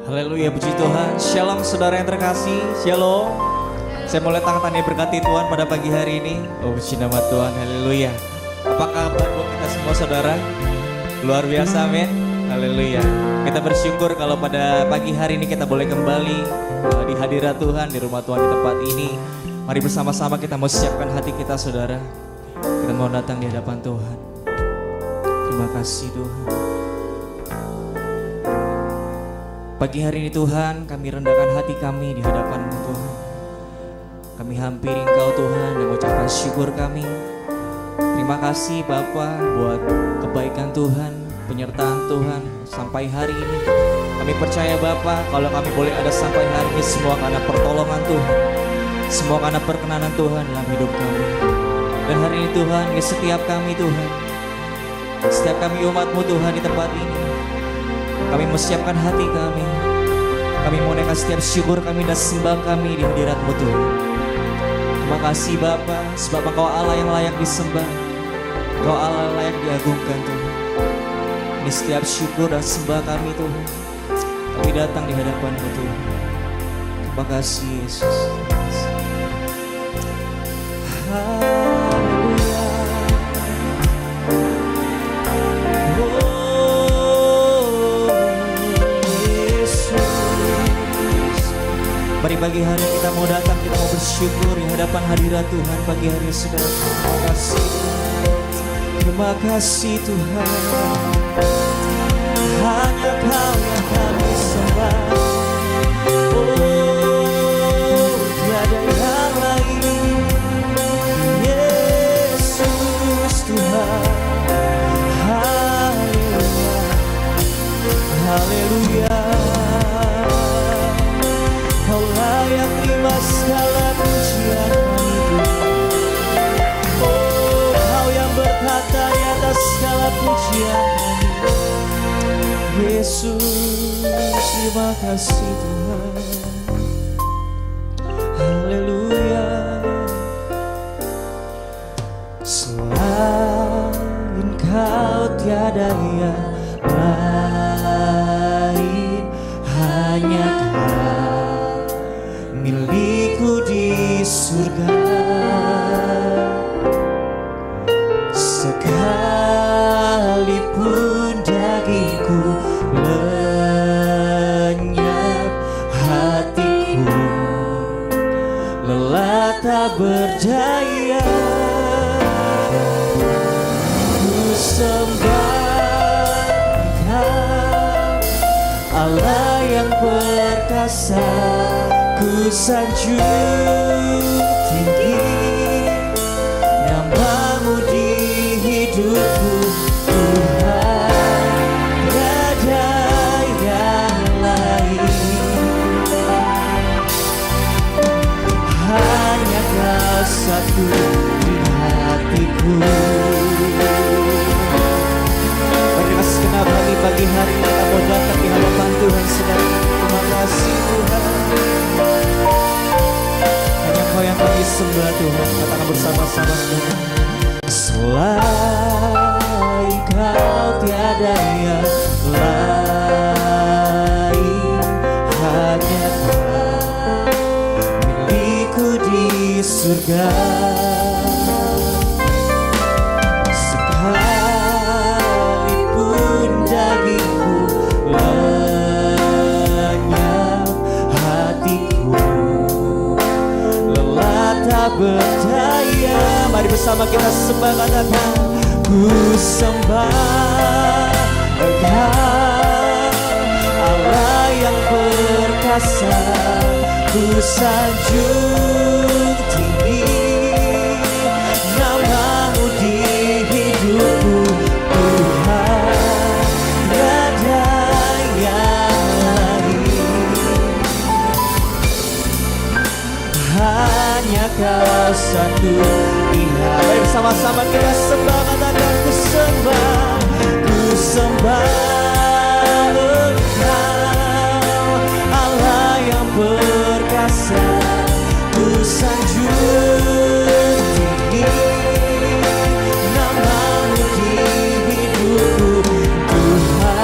Haleluya, puji Tuhan. Shalom saudara yang terkasih. Shalom. Saya mulai tangan yang berkati Tuhan pada pagi hari ini. Oh, puji nama Tuhan. Haleluya. Apa kabar buat kita semua saudara? Luar biasa, amin. Haleluya. Kita bersyukur kalau pada pagi hari ini kita boleh kembali di hadirat Tuhan, di rumah Tuhan, di tempat ini. Mari bersama-sama kita mau siapkan hati kita saudara. Kita mau datang di hadapan Tuhan. Terima kasih Tuhan. Pagi hari ini Tuhan, kami rendahkan hati kami di hadapan-Mu Tuhan. Kami hampiri Engkau Tuhan dan mengucapkan syukur kami. Terima kasih Bapa buat kebaikan Tuhan, penyertaan Tuhan sampai hari ini. Kami percaya Bapa kalau kami boleh ada sampai hari ini semua karena pertolongan Tuhan. Semua karena perkenanan Tuhan dalam hidup kami. Dan hari ini Tuhan, di setiap kami Tuhan, setiap kami umat-Mu Tuhan di tempat ini, kami menyiapkan hati kami. Kami mau naikkan setiap syukur kami dan sembah kami di hadirat-Mu Tuhan. Terima kasih Bapa, sebab Engkau Allah yang layak disembah. Engkau Allah yang layak diagungkan Tuhan. Ini setiap syukur dan sembah kami Tuhan. Kami datang di hadapan-Mu Tuhan. Terima kasih Yesus. Haleluya. Mari pagi hari kita mau datang, kita mau bersyukur di hadapan hadirat Tuhan pagi hari saudara. Terima kasih, terima kasih Tuhan. Hanya Kau yang kami sembah. Oh, tiada yang lain. Yesus Tuhan. Haleluya, haleluya. Kau layak terima segala pujian kami. Oh, Kau yang berkata di atas segala pujian kami. Yesus, terima kasih Tuhan. Haleluya. Selain Kau tiada yang lain, hanya Kau milikku di surga. Sekalipun dagingku lenyap, hatiku lelah tak berdaya. Ku sembah Engkau, Allah yang perkasa. Ku sanjung tinggi nama-Mu di hidupku Tuhan. Tiada yang lain, hanya Kau satu di hatiku. Terima kasih kenapa pagi hari ini kita mau datang di hadapan Tuhan sedang. Terima kasih Tuhan. Hanya Kau yang kami sembah Tuhan. Katakan bersama-sama saudara. Selain Kau tiada yang lain, hanya Kau milikku di surga. Sekalipun dagingku lenyap, hatiku lelah tak berdaya. Mari bersama kita sembah, katakan ku sembah Engkau, Allah yang perkasa. Ku sanjung tinggi nama-Mu di hidupku Tuhan. Tiada yang lain, hanya Kau satu Tuhan. Mari bersama-sama kita sembah, katakan ku sembah, ku sembah Engkau, Allah yang perkasa. Ku sanjung tinggi nama-Mu di hidupku Tuhan.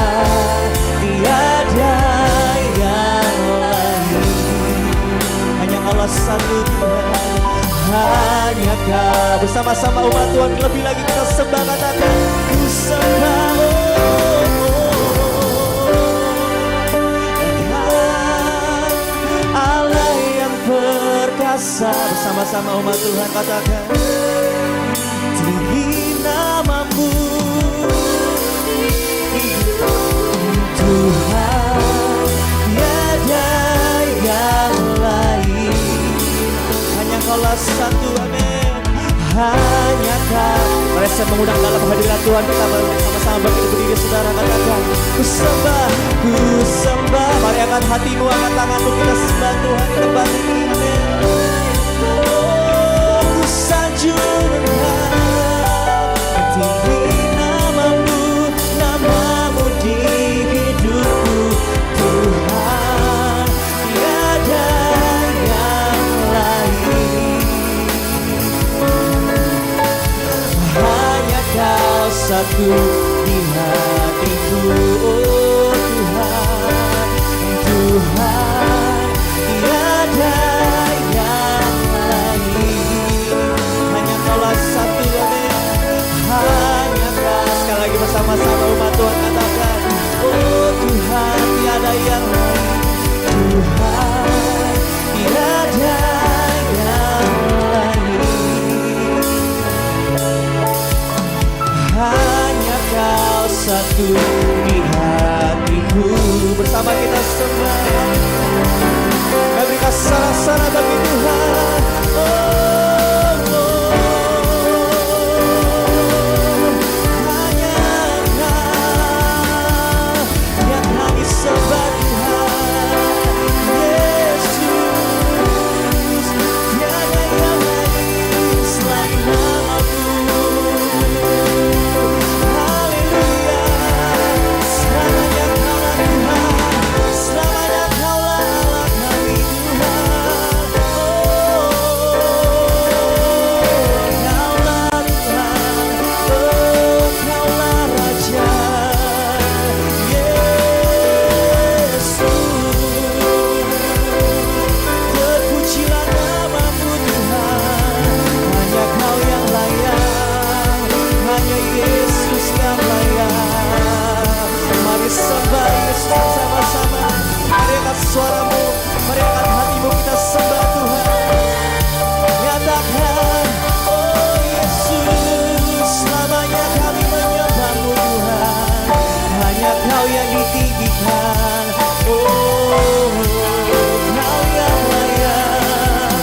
bersama-sama umat Tuhan lebih lagi kita sembah, katakan ku sembah Allah yang perkasa. Bersama-sama umat Tuhan katakan tinggi namamu Tuhan, tiada yang lain, hanya Kaulah satu, amin. Hanya Kau. Mari saya mengundang dalam hadirat Tuhan, kita bersama-sama bangkit berdiri, saudara, katakan ku sembah, ku sembah. Mari angkat hatimu, angkat tanganmu, kita sembah Tuhan di tempat ini, amin. Oh, ku sanjung Engkau, tinggi namamu, namamu di hidupku Tuhan, tiada yang lain, hanya Kau satu di hatiku, oh Tuhan, Tuhan, tiada yang lain, hanya Kaulah satu, amin. Hanya Kau. Sekali lagi bersama-sama umat Tuhan katakan, oh Tuhan, tiada yang lain, Tuhan, tiada yang lain, hanya Kau satu di hatiku. Bersama kita sembah, mari berikan sorak-sorai bagi Tuhan. Hanya Kau yang kami sembah Tuhan, Yesus, tiada yang lain selain namamu. Haleluya, selamanya Kaulah Tuhan, selamanya Kaulah Allah kami Tuhan. Kaulah Tuhan, Kaulah Raja, Yesus. Terpujilah namamu Tuhan, hanya Kau yang layak, hanya Yesus yang layak. Mari sembah Yesus bersama-sama. Mari angkat suaramu, mari angkat hatimu, kita sembah Tuhan. Nyatakan, oh Yesus, selamanya kami menyembahmu Tuhan, hanya Kau yang ditinggikan, oh Kau yang layak,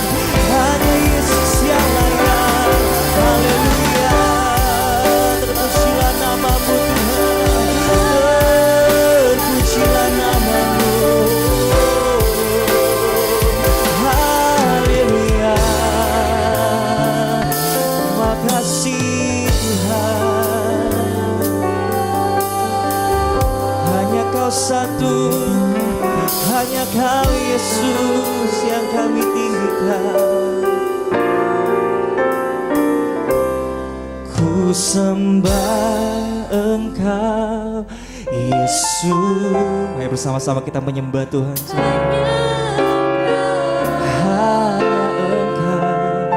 hanya Yesus yang layak. Haleluya, terpujilah namamu Tuhan, terpujilah namamu. Haleluya, terima kasih Tuhan, hanya Kau satu, hanya Kau Yesus yang kami tinggikan. Ku sembah Engkau Yesus. Mari bersama-sama kita menyembah Tuhan. Hanya Engkau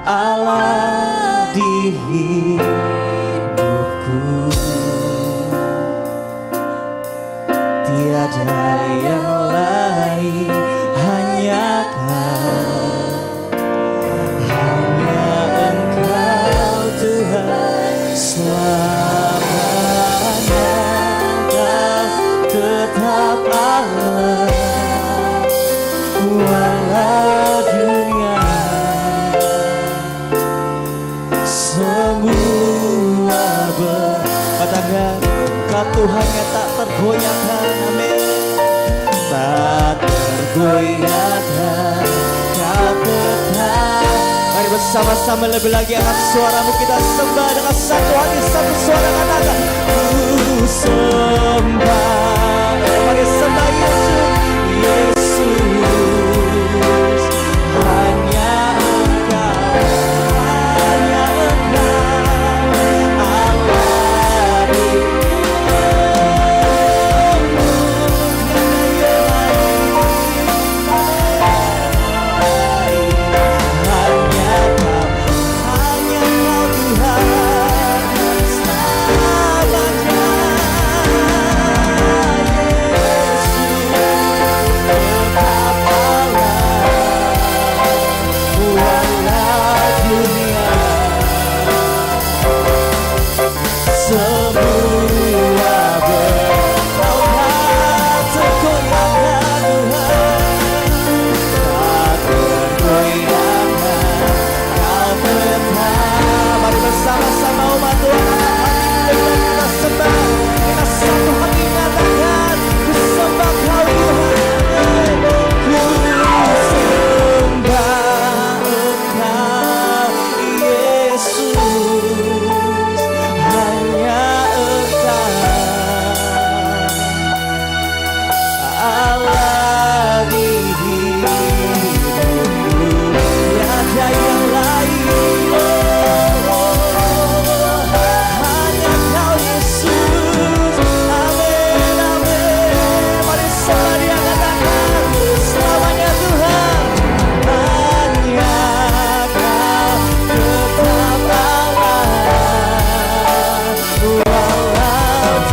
Allah di hidupku, tiada yang lain, hanya Kau, hanya Engkau Tuhan, selamanya Kau tetap Allah, walau dunia semua katakan Kau Tuhan yang tak tergoyahkan, amin. Tak tergoyahkan, Kau tetap. Mari bersama-sama lebih lagi angkat suaramu, kita sembah dengan satu hati, satu suara, katakan ku sembah. Mari sembah Yesus, Yesus, hanya Engkau, hanya Engkau Allah di hanya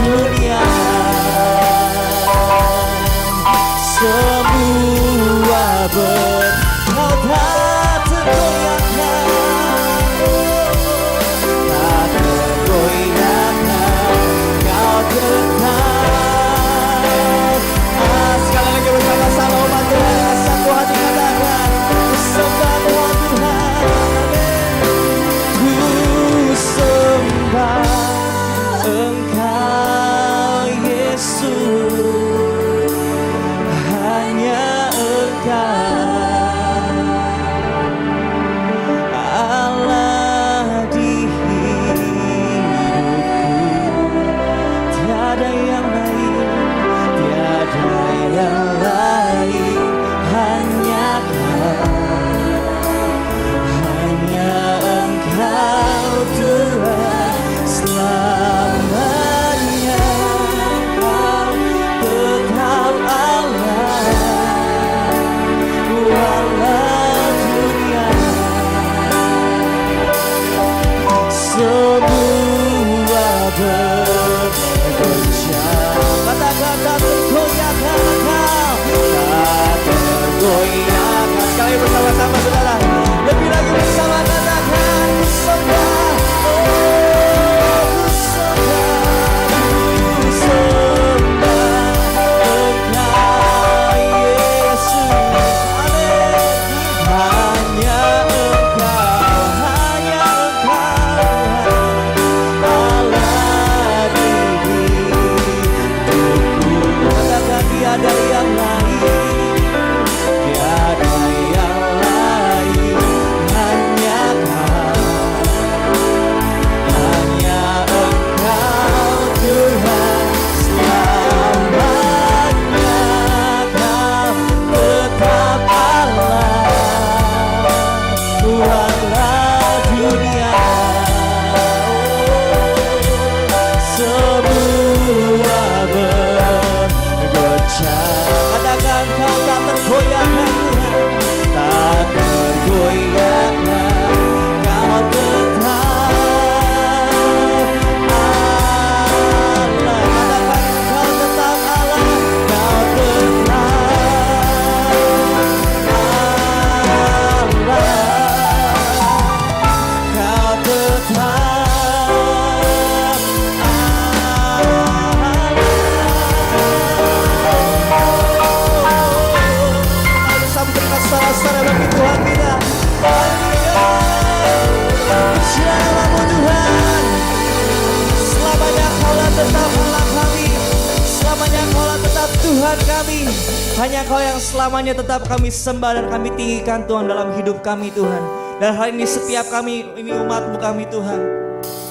dunia. Semua kau tak tergoyahkan, tak tergoyahkan, kau tetap. Sekali lagi bersama-sama umat Tuhan, satu hati katakan, ku sembah Tuhan, ku sembah Engkau Yesus, hanya Engkau Allah di hidupku, tiada yang lain, tiada yang lain, hanya Engkau Tuhan selamanya. Kau tetap Allah walau dunia. Semua bergoyang, katakan tak tergoyahkan Engkau, tak tergoyahkan. Sekali bersama-sama saudara, lebih lagi bersama katakan, ku sembah, ku sembah, ku sembah Engkau Yesus, amin. Hanya Engkau, hanya Engkau Allah di hidupku, katakan tiada yang lain, tiada yang lain, hanya Engkau Tuhan selamanya. Kau tetap Allah walau dunia. Semua bergoyang, katakan kau tak tergoyahkan Tuhan, tak tergoyahkan, kau tetap Allah. Katakan kau tetap Allah, kau tetap Allah, kau tetap saudara bagi Tuhan kita. Haleluya. Pujilah namamu Tuhan. Selamanya Kaulah tetap Allah kami, selamanya Kaulah tetap Tuhan kami. Hanya Kau yang selamanya tetap kami sembah dan kami tinggikan Tuhan dalam hidup kami Tuhan. Dan hari ini setiap kami, ini umat-Mu kami Tuhan,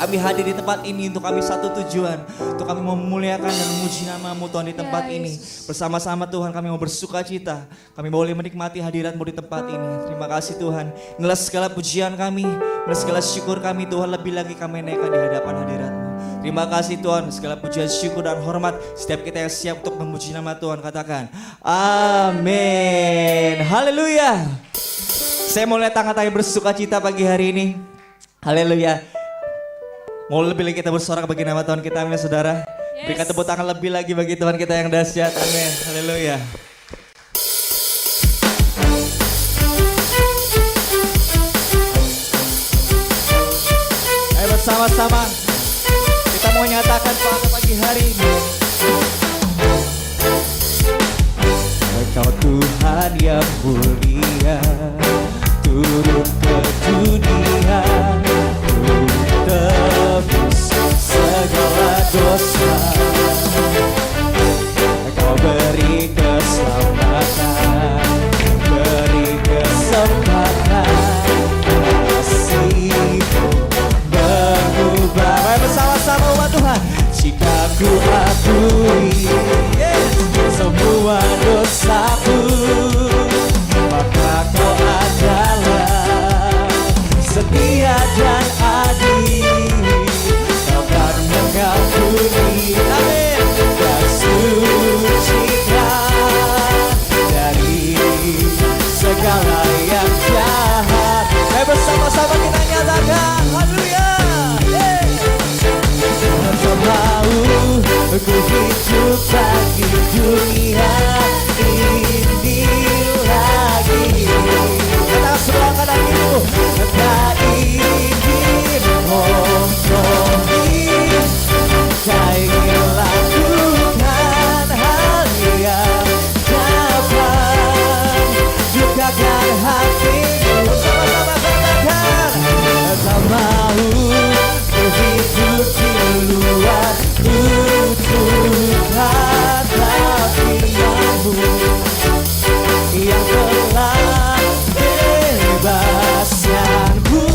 kami hadir di tempat ini untuk kami satu tujuan, untuk kami memuliakan dan memuji nama-Mu Tuhan di tempat ini. Bersama-sama Tuhan kami mau bersuka cita, kami boleh menikmati hadirat-Mu di tempat ini. Terima kasih Tuhan, inilah segala pujian kami, inilah segala syukur kami Tuhan, lebih lagi kami naikkan di hadapan hadirat-Mu. Terima kasih Tuhan, segala pujian, syukur dan hormat, setiap kita yang siap untuk memuji nama Tuhan katakan amin. Haleluya. Saya mau lihat tangan-tangan bersuka cita pagi hari ini. Haleluya. Mau lebih lagi kita bersorak bagi nama Tuhan kita, amin saudara. Berikan tepuk tangan lebih lagi bagi Tuhan kita yang dahsyat, amin. Haleluya. Ayo bersama-sama kita mau nyatakan pada pagi hari ini, Engkau Tuhan yang mulia, turun ke dunia, tebus segala dosa. Engkau beri keselamatan, beri kesempatan, kasih-Mu mengubah. Mari bersama-sama umat Tuhan. Jika ku ku hidup bagi dunia ini lagi. Kata sebelah kanan itu, tak ingin kompromi, tak ingin lakukan hal yang dapat dukakan hatimu. Sama-sama katakan, tak mau ku hidup di luar tutupan firman-Mu yang telah bebaskanku.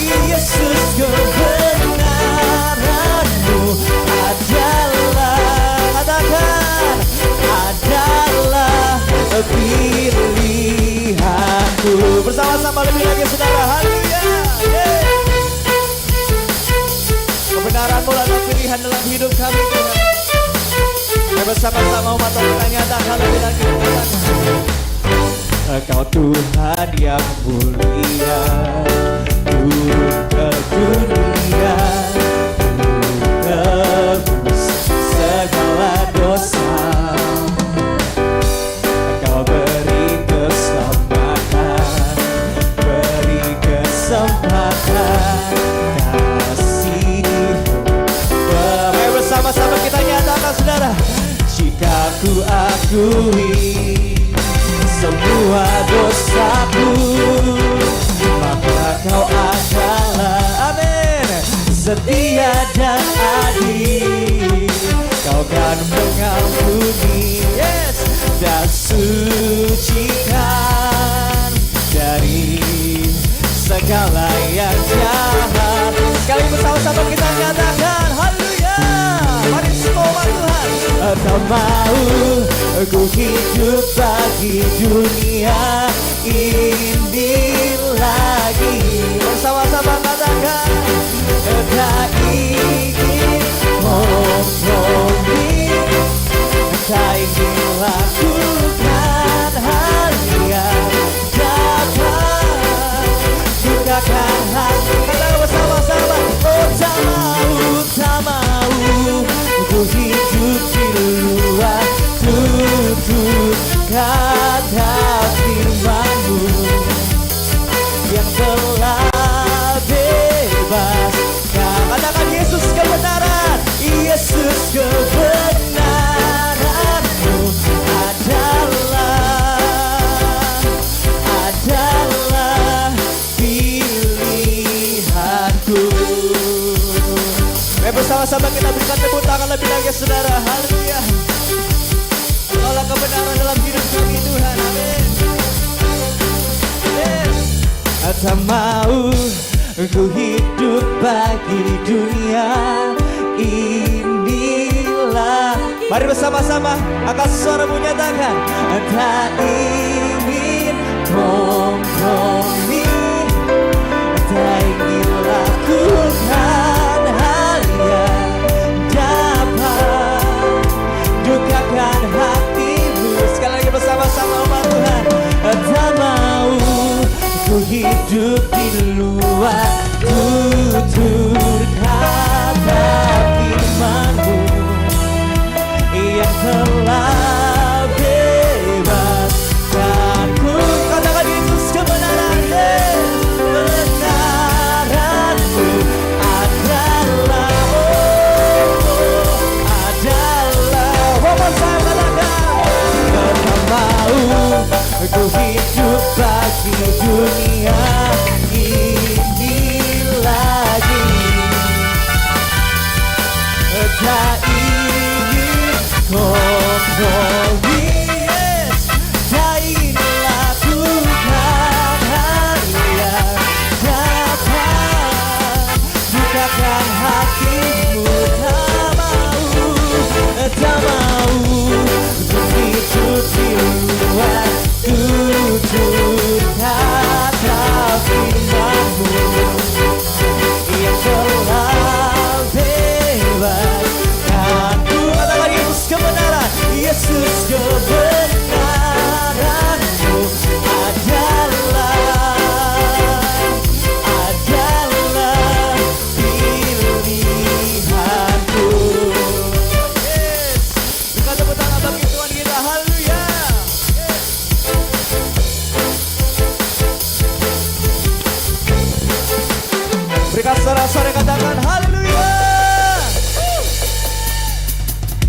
Yesus, kebenaran-Mu adalah, katakan, adalah pilihanku. Bersama-sama lebih lagi saudara, haleluya. Kebenaran-Mu adalah pilihan dalam hidup kami Tuhan. Bersama-sama umat kita nyatakan lebih lagi, katakan, Engkau Tuhan yang mulia, turun ke dunia, tebus segala dosa. Engkau beri keselamatan, beri kesempatan, kasih. Bersama-sama kita nyatakan saudara, jika ku akui semua dosaku, maka Kau adalah, amin, setia dan adil. Kau kan mengampuni, yes, dan sucikan dari segala yang jahat. Sekali bersama-sama kita nyatakan, haleluya. Mari semua umat Tuhan. Tak mau ku hidup bagi dunia ini lagi. Bersama-sama katakan, tak ingin kompromi, tak ingin lakukan hal yang dapat dukakan hati. Katakan bersama-sama, oh tak mau ku hidup di luar tutup kata firman-Mu yang telah bebas. Katakan Yesus kebenaran, Yesus kebenaran-Mu adalah pilihanku. Bersama-sama kita berikan tepuk tangan lebih lagi saudara, haleluya. Olah kebenaran dalam hidup kami Tuhan, amin. Yes. Tak mau ku hidup bagi dunia inilah. Mari bersama-sama angkat suaramu nyatakan, tak ingin kompromi, tak ingin lakukan hal yang dapat dukakan hatimu. Sekali lagi bersama-sama umat Tuhan. Tak mau ku hidup di luar tutur kata firman-Mu yang telah bebaskanku. Katakan Yesus kebenaran, kebenaran-Mu adalah, adalah. Bapak saya katakan, tak mau ku hidup bagi dunia ini lagi.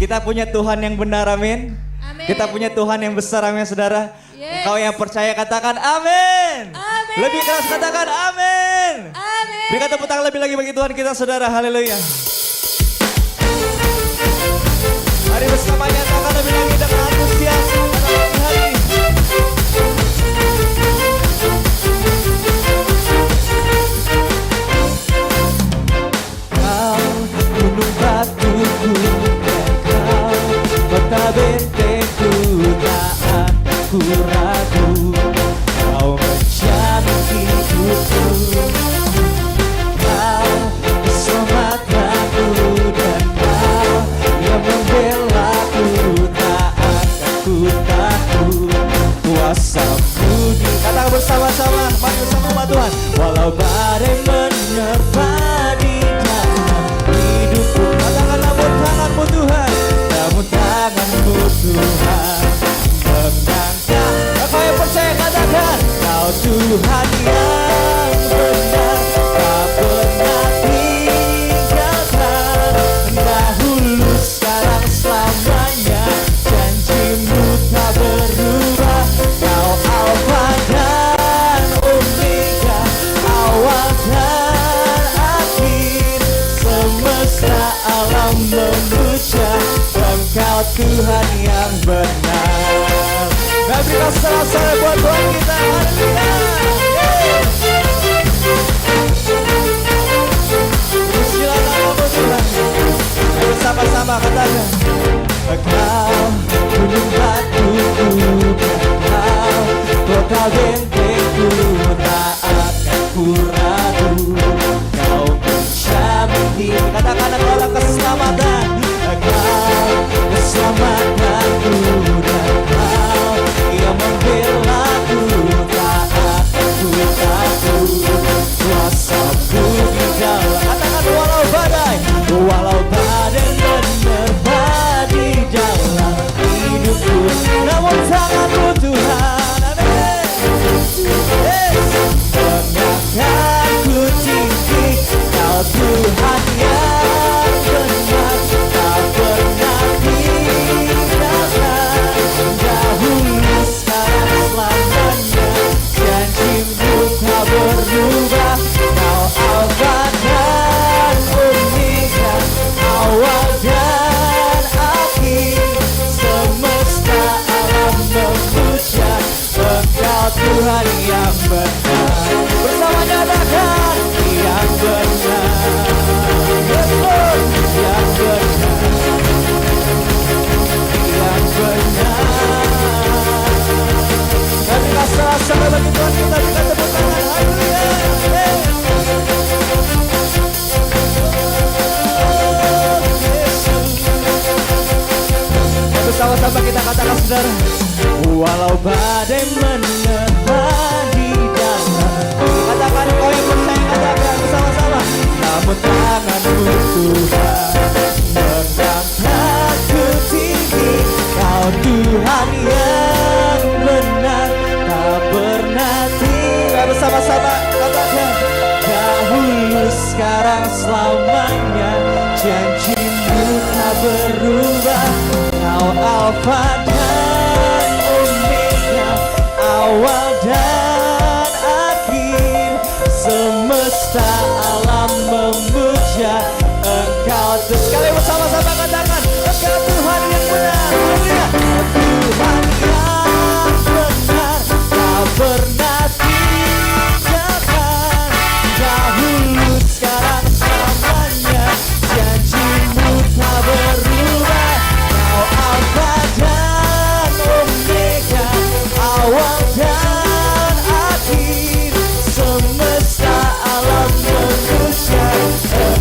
Kita punya Tuhan yang benar, amin. Amin. Kita punya Tuhan yang besar, amin saudara. Yes. Engkau yang percaya katakan amin. Amin. Lebih keras katakan amin. Amin. Berikan tepuk tangan lebih lagi bagi Tuhan kita saudara, haleluya. Mari bersama nyatakan lebih lagi dengan antusias pada pagi hari ini. Kau gunung batuku dan kau kota bentengku, tak akan ku ragu. Kau menjamin hidupku, kau keselamatanku, dan kau yang membelaku, tak akan ku takut. Kuasamu di kata bersama-sama, mari bersama Tuhan. Walau badai menerpa di dalam hidupku, katakan namun tanganmu Tuhan, namun tanganmu Tuhan mengangkat. Kau yang percaya katakan, kau Tuhan yang benar, tak pernah tinggalkan. Dahulu sekarang selamanya, janjimu tak berubah. Kau Alfa dan Omega, awal dan akhir. Semesta alam memuja Engkau Tuhan yang benar. Nah, berikan sorak-sorai buat Tuhan kita, haleluya. Pujilah namamu Tuhan. Ayo sama-sama katakan, Engkau gunung batuku, Engkau kota bentengku, tak akan ku ragu. Kau menjamin diri, katakan engkaulah keselamatan, engkau keselamatanku, dan kau yang membelaku, tak akan ku takut. Kuasamu di dalam, katakan walau badai menerpa di dalam hidupku, namun tanganmu Tuhan, amin. Mengangkatku tinggi, kau Tuhan yang benar, tak pernah tinggalkan. Dahulu sekarang selamanya, janjimu tak berubah. Kau Alfa dan Omega, awal dan akhir. Semesta alam memuja Engkau Tuhan yang benar. Bersama nyatakan yang benar, betul, yang benar, yang benar. Kami rasa-rasa bagi Tuhan kita, berikan tepuk tangan, haleluya. Bersama-sama kita katakan saudara, walau badai menerpa di dalam, katakan kau yang percaya, katakan bersama-sama, namun tanganmu Tuhan mengangkatku tinggi. Kau Tuhan yang benar, tak pernah tinggal. Bersama-sama katakan, dahulu sekarang selamanya, janjimu tak berubah. Kau Alfa dan Omega, awal dan akhir. Semesta alam memuja Engkau. Sekali bersama-sama katakan, Engkau Tuhan yang benar, haleluya. Tuhan yang benar, tak pernah tinggalkan. Dahulu sekarang selamanya, janjimu tak berubah. Kau Alfa dan Omega, awal dan akhir. Semesta alam memuja,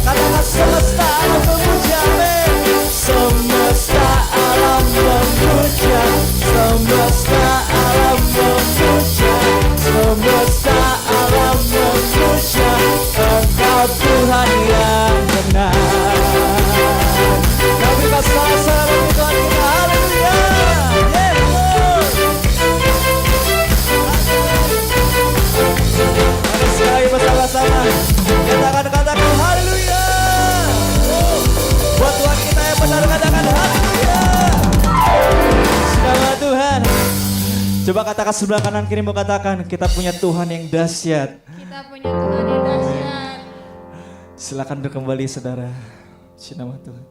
katakan semesta alam memuja, amin. Semesta alam memuja, semesta alam memuja, semesta alam memuja Engkau Tuhan yang benar. Kami kasih-kasih bagi Tuhan kita, haleluya. Mari sekali bersama-sama katakan haleluya. Buat Tuhan kita yang benar katakan haleluya. Coba katakan sebelah kanan kiri, mau katakan kita punya Tuhan yang dahsyat. Kita punya Tuhan yang dahsyat. Silakan untuk kembali saudara. Puji nama Tuhan.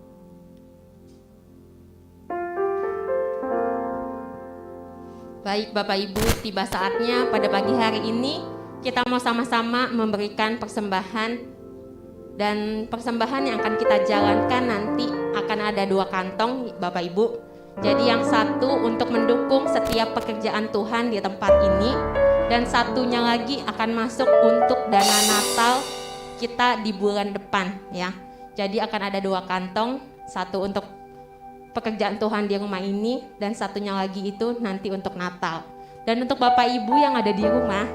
Baik Bapak Ibu, tiba saatnya pada pagi hari ini kita mau sama-sama memberikan persembahan. Dan persembahan yang akan kita jalankan nanti akan ada 2 kantong Bapak Ibu. Jadi yang satu untuk mendukung setiap pekerjaan Tuhan di tempat ini, dan satunya lagi akan masuk untuk dana Natal kita di bulan depan ya. Jadi akan ada 2 kantong, satu untuk pekerjaan Tuhan di rumah ini dan satunya lagi itu nanti untuk Natal. Dan untuk Bapak Ibu yang ada di rumah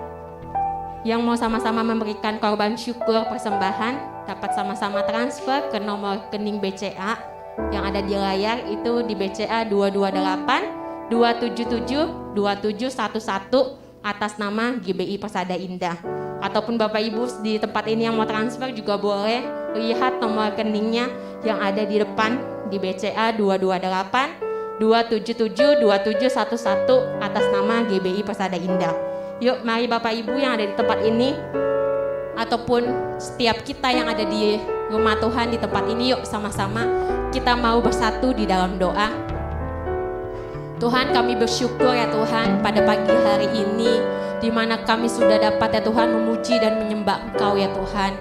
yang mau sama-sama memberikan korban syukur persembahan, dapat sama-sama transfer ke nomor rekening BCA yang ada di layar, itu di BCA 228 277 2711 atas nama GBI Persada Indah. Ataupun Bapak Ibu di tempat ini yang mau transfer juga boleh lihat nomor rekeningnya yang ada di depan di BCA 228 277 2711 atas nama GBI Persada Indah. Yuk mari Bapak Ibu yang ada di tempat ini ataupun setiap kita yang ada di rumah Tuhan di tempat ini, yuk sama-sama kita mau bersatu di dalam doa. Tuhan, kami bersyukur ya Tuhan pada pagi hari ini di mana kami sudah dapat ya Tuhan memuji dan menyembah Engkau ya Tuhan.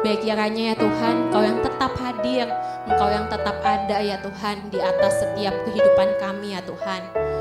Baik kiranya ya Tuhan, Engkau yang tetap hadir, Engkau yang tetap ada ya Tuhan di atas setiap kehidupan kami ya Tuhan.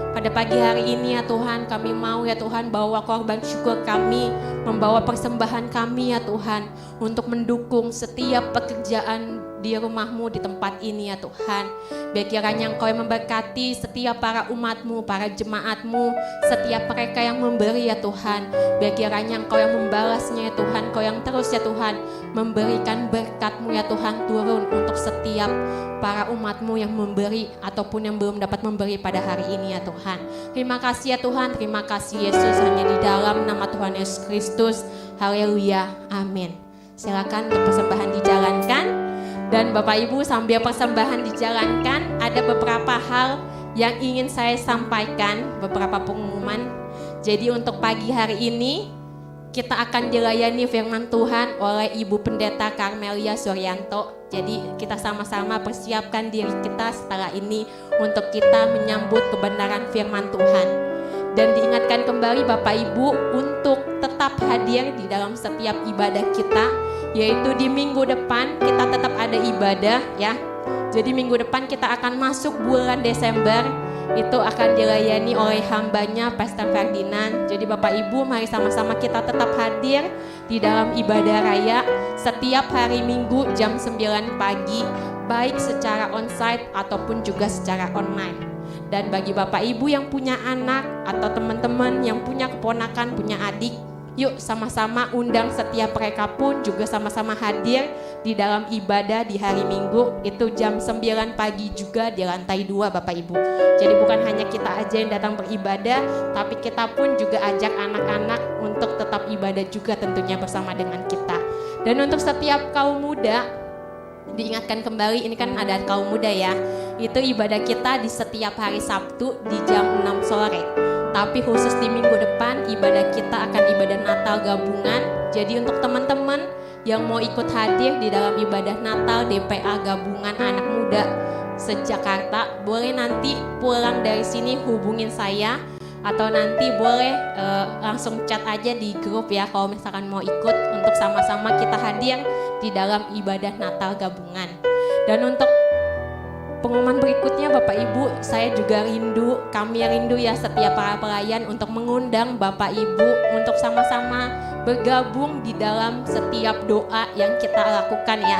Pada pagi hari ini ya Tuhan, kami mau ya Tuhan bawa korban syukur kami, membawa persembahan kami ya Tuhan untuk mendukung setiap pekerjaan di rumah-Mu di tempat ini ya Tuhan. Baik kiranya Engkau yang memberkati setiap para umat-Mu, para jemaat-Mu, setiap mereka yang memberi ya Tuhan. Baik kiranya Engkau yang membalasnya ya Tuhan, Engkau yang terus ya Tuhan memberikan berkat-Mu ya Tuhan turun untuk setiap para umat-Mu yang memberi ataupun yang belum dapat memberi pada hari ini ya Tuhan. Terima kasih ya Tuhan, terima kasih Yesus, hanya di dalam nama Tuhan Yesus Kristus. Haleluya, amin. Silakan untuk persembahan dijalankan. Dan Bapak Ibu sambil persembahan dijalankan, ada beberapa hal yang ingin saya sampaikan, beberapa pengumuman. Jadi untuk pagi hari ini kita akan dilayani firman Tuhan oleh Ibu Pendeta Karmelia Suryanto. Jadi kita sama-sama persiapkan diri kita setelah ini untuk kita menyambut kebenaran firman Tuhan. Dan diingatkan kembali Bapak Ibu untuk tetap hadir di dalam setiap ibadah kita, yaitu di minggu depan kita tetap ada ibadah ya. Jadi minggu depan kita akan masuk bulan Desember, itu akan dilayani oleh hambanya Pastor Ferdinand. Jadi Bapak Ibu mari sama-sama kita tetap hadir di dalam ibadah raya setiap hari Minggu jam 9 pagi, baik secara onsite ataupun juga secara online. Dan bagi Bapak Ibu yang punya anak atau teman-teman yang punya keponakan, punya adik, yuk sama-sama undang setiap mereka pun juga sama-sama hadir di dalam ibadah di hari Minggu, itu jam 9 pagi juga di lantai 2 Bapak Ibu. Jadi bukan hanya kita aja yang datang beribadah, tapi kita pun juga ajak anak-anak untuk tetap ibadah juga tentunya bersama dengan kita. Dan untuk setiap kaum muda, diingatkan kembali, ini kan ada kaum muda ya, itu ibadah kita di setiap hari Sabtu di jam 6 sore. Tapi khusus di minggu depan ibadah kita akan ibadah Natal gabungan. Jadi untuk teman-teman yang mau ikut hadir di dalam ibadah Natal DPA gabungan anak muda se-Jakarta, boleh nanti pulang dari sini hubungin saya, atau nanti boleh langsung chat aja di grup ya kalau misalkan mau ikut untuk sama-sama kita hadir di dalam ibadah Natal gabungan. Dan untuk pengumuman berikutnya Bapak Ibu, saya juga rindu, kami rindu ya setiap para pelayan untuk mengundang Bapak Ibu untuk sama-sama bergabung di dalam setiap doa yang kita lakukan ya.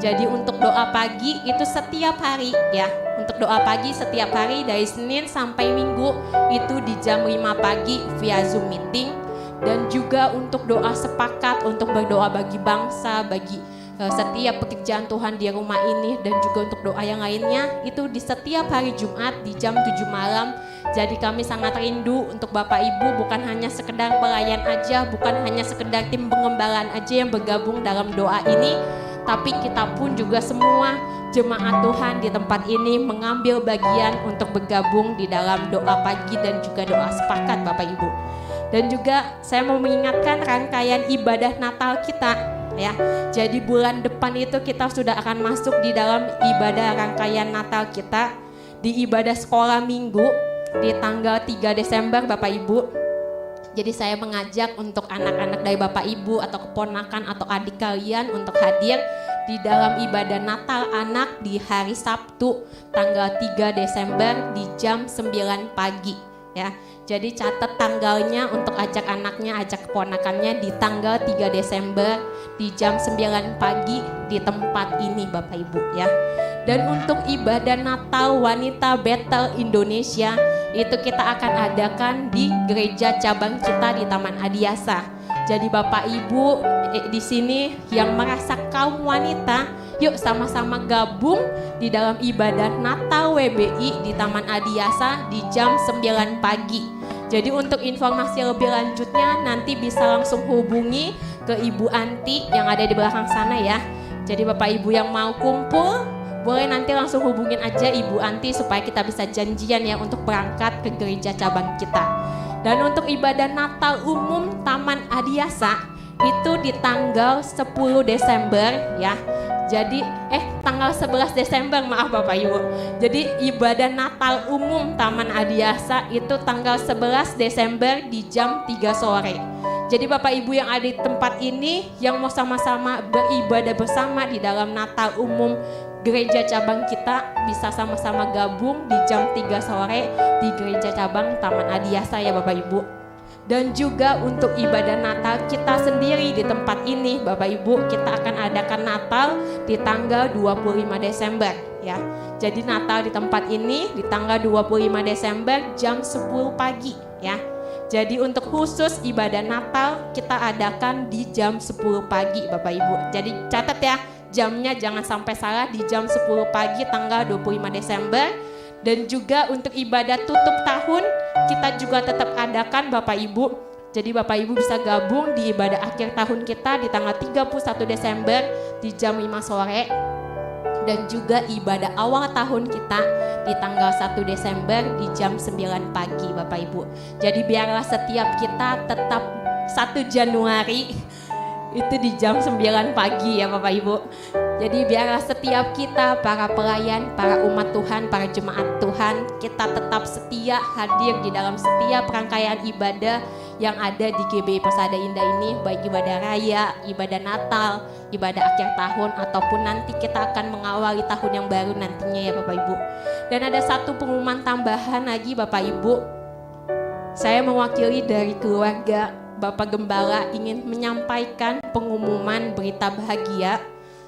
Jadi untuk doa pagi itu setiap hari ya. Untuk doa pagi setiap hari dari Senin sampai Minggu itu di jam 5 pagi via Zoom meeting. Dan juga untuk doa sepakat untuk berdoa bagi bangsa, bagi setiap pekerjaan Tuhan di rumah ini, dan juga untuk doa yang lainnya itu di setiap hari Jumat di jam 7 malam. Jadi kami sangat rindu untuk Bapak Ibu, bukan hanya sekedar pelayan aja, bukan hanya sekedar tim pengembalaan aja yang bergabung dalam doa ini, tapi kita pun juga semua jemaat Tuhan di tempat ini mengambil bagian untuk bergabung di dalam doa pagi dan juga doa sepakat Bapak Ibu. Dan juga saya mau mengingatkan rangkaian ibadah Natal kita ya. Jadi bulan depan itu kita sudah akan masuk di dalam ibadah rangkaian Natal kita di ibadah sekolah minggu di tanggal 3 Desember Bapak Ibu. Jadi saya mengajak untuk anak-anak dari Bapak Ibu atau keponakan atau adik kalian untuk hadir di dalam ibadah Natal anak di hari Sabtu tanggal 3 Desember di jam 9 pagi ya. Jadi catat tanggalnya untuk ajak anaknya, ajak keponakannya di tanggal 3 Desember di jam 9 pagi di tempat ini Bapak Ibu ya. Dan untuk ibadah Natal Wanita Bethel Indonesia itu kita akan adakan di gereja cabang kita di Taman Adiasa. Jadi Bapak Ibu di sini yang merasa kaum wanita, yuk sama-sama gabung di dalam ibadah Natal WBI di Taman Adiasa di jam 9 pagi. Jadi untuk informasi lebih lanjutnya nanti bisa langsung hubungi ke Ibu Anti yang ada di belakang sana ya. Jadi Bapak Ibu yang mau kumpul boleh nanti langsung hubungin aja Ibu Anti supaya kita bisa janjian ya untuk berangkat ke gereja cabang kita. Dan untuk ibadah Natal umum Taman Adiasa itu di tanggal 10 Desember ya. Jadi tanggal 11 Desember maaf Bapak Ibu. Jadi ibadah Natal umum Taman Adiasa itu tanggal 11 Desember di jam 3 sore. Jadi Bapak Ibu yang ada di tempat ini yang mau sama-sama beribadah bersama di dalam Natal umum gereja cabang kita bisa sama-sama gabung di jam 3 sore di gereja cabang Taman Adiasa ya Bapak Ibu. Dan juga untuk ibadah Natal kita sendiri di tempat ini Bapak Ibu, kita akan adakan Natal di tanggal 25 Desember ya. Jadi Natal di tempat ini di tanggal 25 Desember jam 10 pagi ya. Jadi untuk khusus ibadah Natal kita adakan di jam 10 pagi Bapak Ibu. Jadi catat ya, jamnya jangan sampai salah di jam 10 pagi tanggal 25 Desember. Dan juga untuk ibadah tutup tahun kita juga tetap adakan Bapak Ibu. Jadi Bapak Ibu bisa gabung di ibadah akhir tahun kita di tanggal 31 Desember di jam 5 sore. Dan juga ibadah awal tahun kita di tanggal 1 Desember di jam 9 pagi Bapak Ibu. Jadi biarlah setiap kita tetap 1 Januari itu di jam 9 pagi ya Bapak Ibu. Jadi biarlah setiap kita para pelayan, para umat Tuhan, para jemaat Tuhan, kita tetap setia hadir di dalam setiap rangkaian ibadah yang ada di GBI Persada Indah ini, baik ibadah raya, ibadah Natal, ibadah akhir tahun, ataupun nanti kita akan mengawali tahun yang baru nantinya ya Bapak Ibu. Dan ada satu pengumuman tambahan lagi Bapak Ibu. Saya mewakili dari keluarga Bapak Gembala ingin menyampaikan pengumuman berita bahagia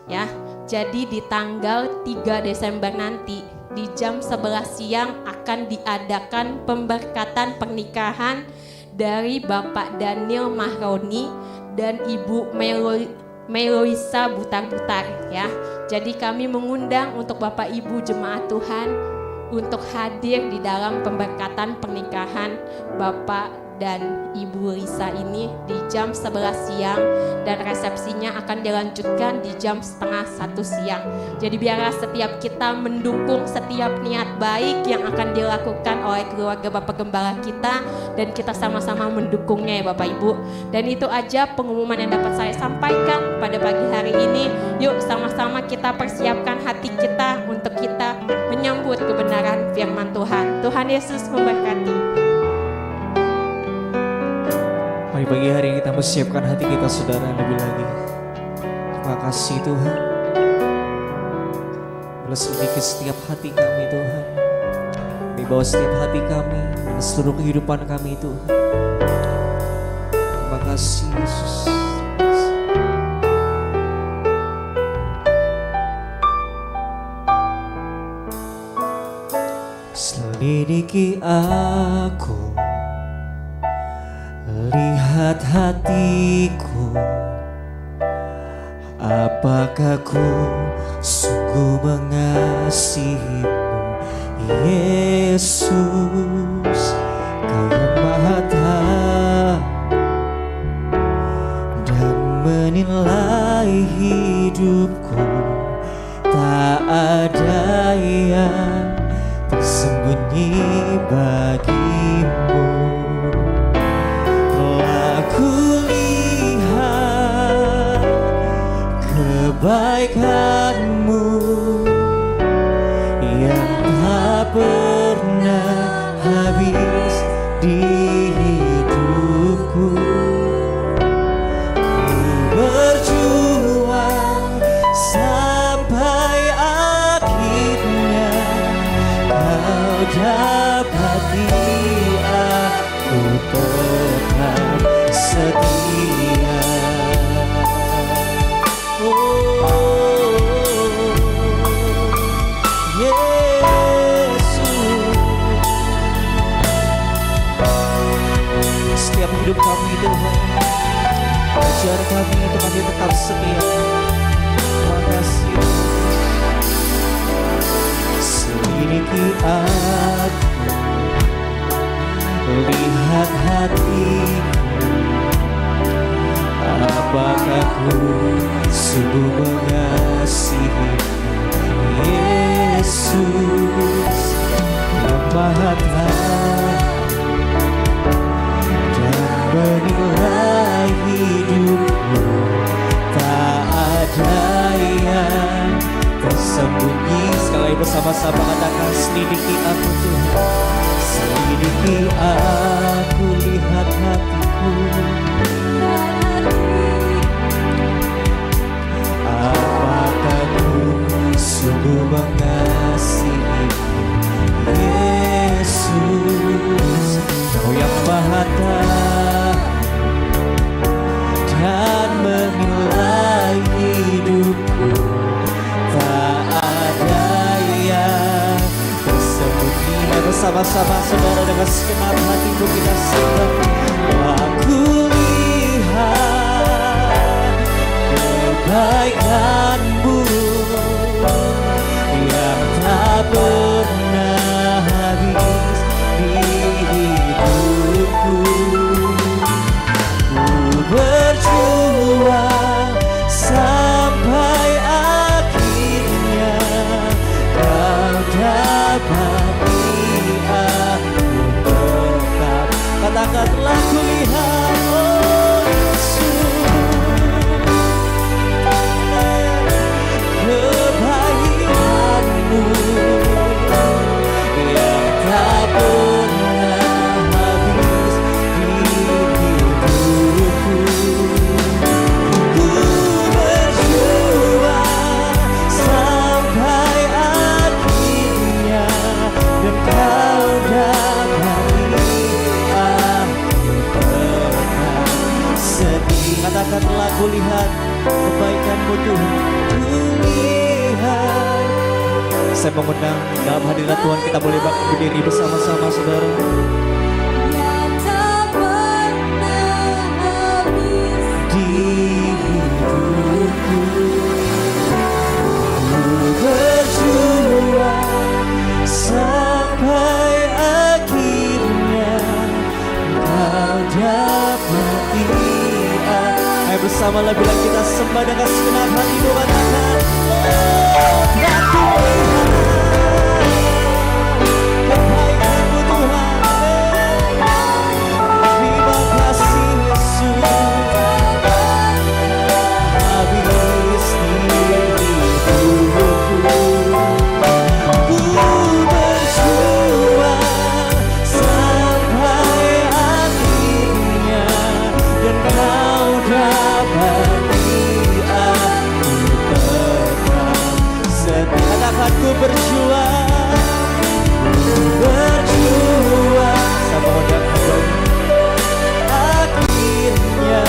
ya. Jadi di tanggal 3 Desember nanti di jam 11 siang akan diadakan pemberkatan pernikahan dari Bapak Daniel Mahroni dan Ibu Meloisa Butar-Butar ya. Jadi kami mengundang untuk Bapak Ibu jemaat Tuhan untuk hadir di dalam pemberkatan pernikahan Bapak dan Ibu Lisa ini di jam 11 siang dan resepsinya akan dilanjutkan di jam setengah 1 siang. Jadi biarlah setiap kita mendukung setiap niat baik yang akan dilakukan oleh keluarga Bapak Gembala kita dan kita sama-sama mendukungnya ya Bapak Ibu. Dan itu aja pengumuman yang dapat saya sampaikan pada pagi hari ini. Yuk sama-sama kita persiapkan hati kita untuk kita menyambut kebenaran firman Tuhan. Tuhan Yesus memberkati. Mari pagi hari ini kita persiapkan hati kita saudara lebih lagi. Terima kasih Tuhan. Boleh sedikit setiap hati kami Tuhan. Di bawah setiap hati kami dan seluruh kehidupan kami Tuhan. Terima kasih Yesus. Selidiki aku, lihat hatiku, apakah ku sungguh mengasihimu, Yesus, Kau yang Maha Tahu dan menilai hidupku. sembunyi bagimu. Telah kulihat kebaikanmu yang tak pernah habis di hidupku. Ku berjuang sampai akhirnya kau dapati aku tetap setia. Setiap hidup kami Tuhan, ajar kami untuk kami tetap setia. Terima kasih. Selidiki aku, lihat hatiku, apakah ku sungguh mengasihi Yesus yang Maha Tahu menilai hidupmu. Tak ada yang tersembunyi. Sekali lagi bersama-sama katakan, selidiki aku Tuhan, selidiki aku, lihat hatiku, apakah ku sungguh mengasihi Yesus, Kau yang Maha Tahu dan menilai hidupku. Tak ada yang tersembunyi. Bersama-sama saudara dengan segenap hatiku kita sembah. Aku lihat kebaikanmu yang tak pernah habis di hidupku. Ku berjuang sampai akhirnya kau dapati aku tetap. Katakan, telah kulihat oh Yesus kebaikanmu yang tak pernah habis di hidupku. Ku berjuang sampai akhirnya dan kau dapati aku pernah sedih. Katakan, telah kulihat kebaikanmu Tuhan, kulihat. Saya mengundang dalam hadirat Tuhan kita boleh berdiri bersama-sama saudara. Yang tak pernah habis Di hidupku ku berjuang sampai akhirnya kau dapati. Ayo bersama lagu-lagu kita sembah dengan segenap hati. Katakan, oh aku kebaikanmu Tuhan. Terima kasih Yesus, habis di hidupku. Ku berjuang sampai akhirnya dan kau dapati aku tetap setia. Katakan, ku berjuang sama undang akhirnya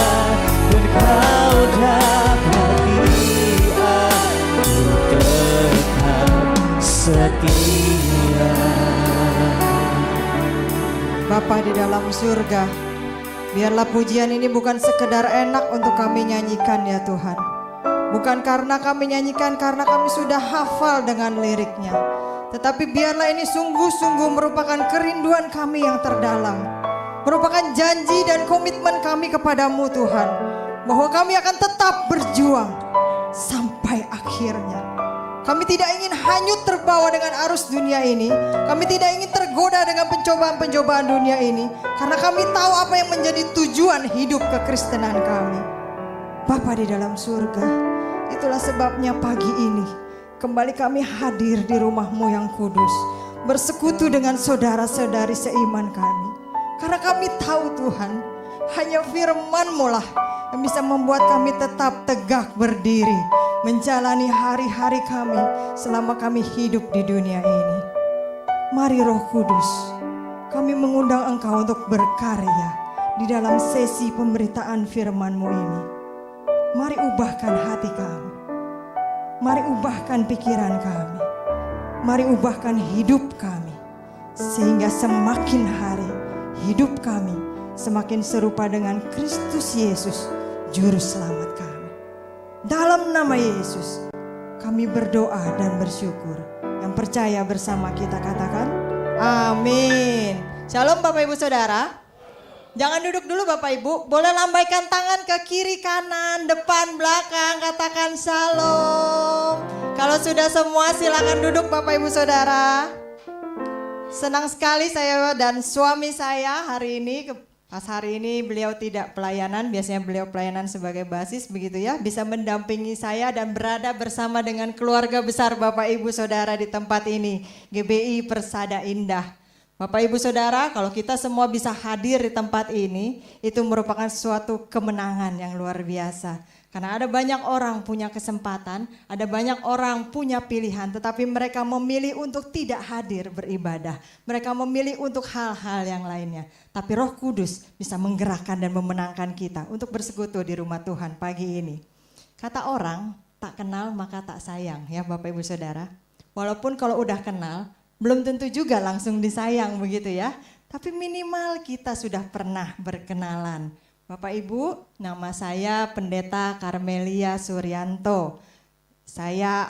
dan kau dapati aku tetap setia. Bapa di dalam surga, biarlah pujian ini bukan sekedar enak untuk kami nyanyikan ya Tuhan. Bukan karena kami nyanyikan karena kami sudah hafal dengan liriknya, tetapi biarlah ini sungguh-sungguh merupakan kerinduan kami yang terdalam, merupakan janji dan komitmen kami kepadamu Tuhan, bahwa kami akan tetap berjuang sampai akhirnya. Kami tidak ingin hanyut terbawa dengan arus dunia ini. Kami tidak ingin tergoda dengan pencobaan-pencobaan dunia ini. Karena kami tahu apa yang menjadi tujuan hidup kekristenan kami. Bapa di dalam surga, itulah sebabnya pagi ini kembali kami hadir di rumah-Mu yang kudus, bersekutu dengan saudara-saudari seiman kami. Karena kami tahu Tuhan, hanya firman-Mu lah yang bisa membuat kami tetap tegak berdiri, menjalani hari-hari kami selama kami hidup di dunia ini. Mari Roh Kudus, kami mengundang Engkau untuk berkarya di dalam sesi pemberitaan firman-Mu ini. Mari ubahkan hati kami, mari ubahkan pikiran kami, mari ubahkan hidup kami, sehingga semakin hari hidup kami semakin serupa dengan Kristus Yesus, Juru Selamat kami. Dalam nama Yesus, kami berdoa dan bersyukur. Yang percaya bersama kita katakan, amin. Shalom Bapak Ibu Saudara. Jangan duduk dulu Bapak Ibu, boleh lambaikan tangan ke kiri kanan, depan belakang, katakan shalom. Kalau sudah semua silakan duduk Bapak Ibu Saudara. Senang sekali saya dan suami saya hari ini, pas hari ini beliau tidak pelayanan, biasanya beliau pelayanan sebagai basis begitu ya, bisa mendampingi saya dan berada bersama dengan keluarga besar Bapak Ibu Saudara di tempat ini, GBI Persada Indah. Bapak Ibu Saudara, kalau kita semua bisa hadir di tempat ini, itu merupakan suatu kemenangan yang luar biasa. Karena ada banyak orang punya kesempatan, ada banyak orang punya pilihan, tetapi mereka memilih untuk tidak hadir beribadah. Mereka memilih untuk hal-hal yang lainnya. Tapi Roh Kudus bisa menggerakkan dan memenangkan kita untuk bersekutu di rumah Tuhan pagi ini. Kata orang, tak kenal maka tak sayang ya Bapak Ibu Saudara. Walaupun kalau udah kenal, belum tentu juga langsung disayang begitu ya. Tapi minimal kita sudah pernah berkenalan. Bapak Ibu, nama saya Pendeta Karmelia Suryanto. Saya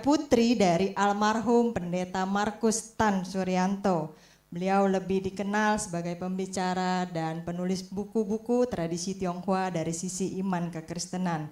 putri dari almarhum Pendeta Markus Tan Suryanto. Beliau lebih dikenal sebagai pembicara dan penulis buku-buku tradisi Tionghoa dari sisi iman kekristenan.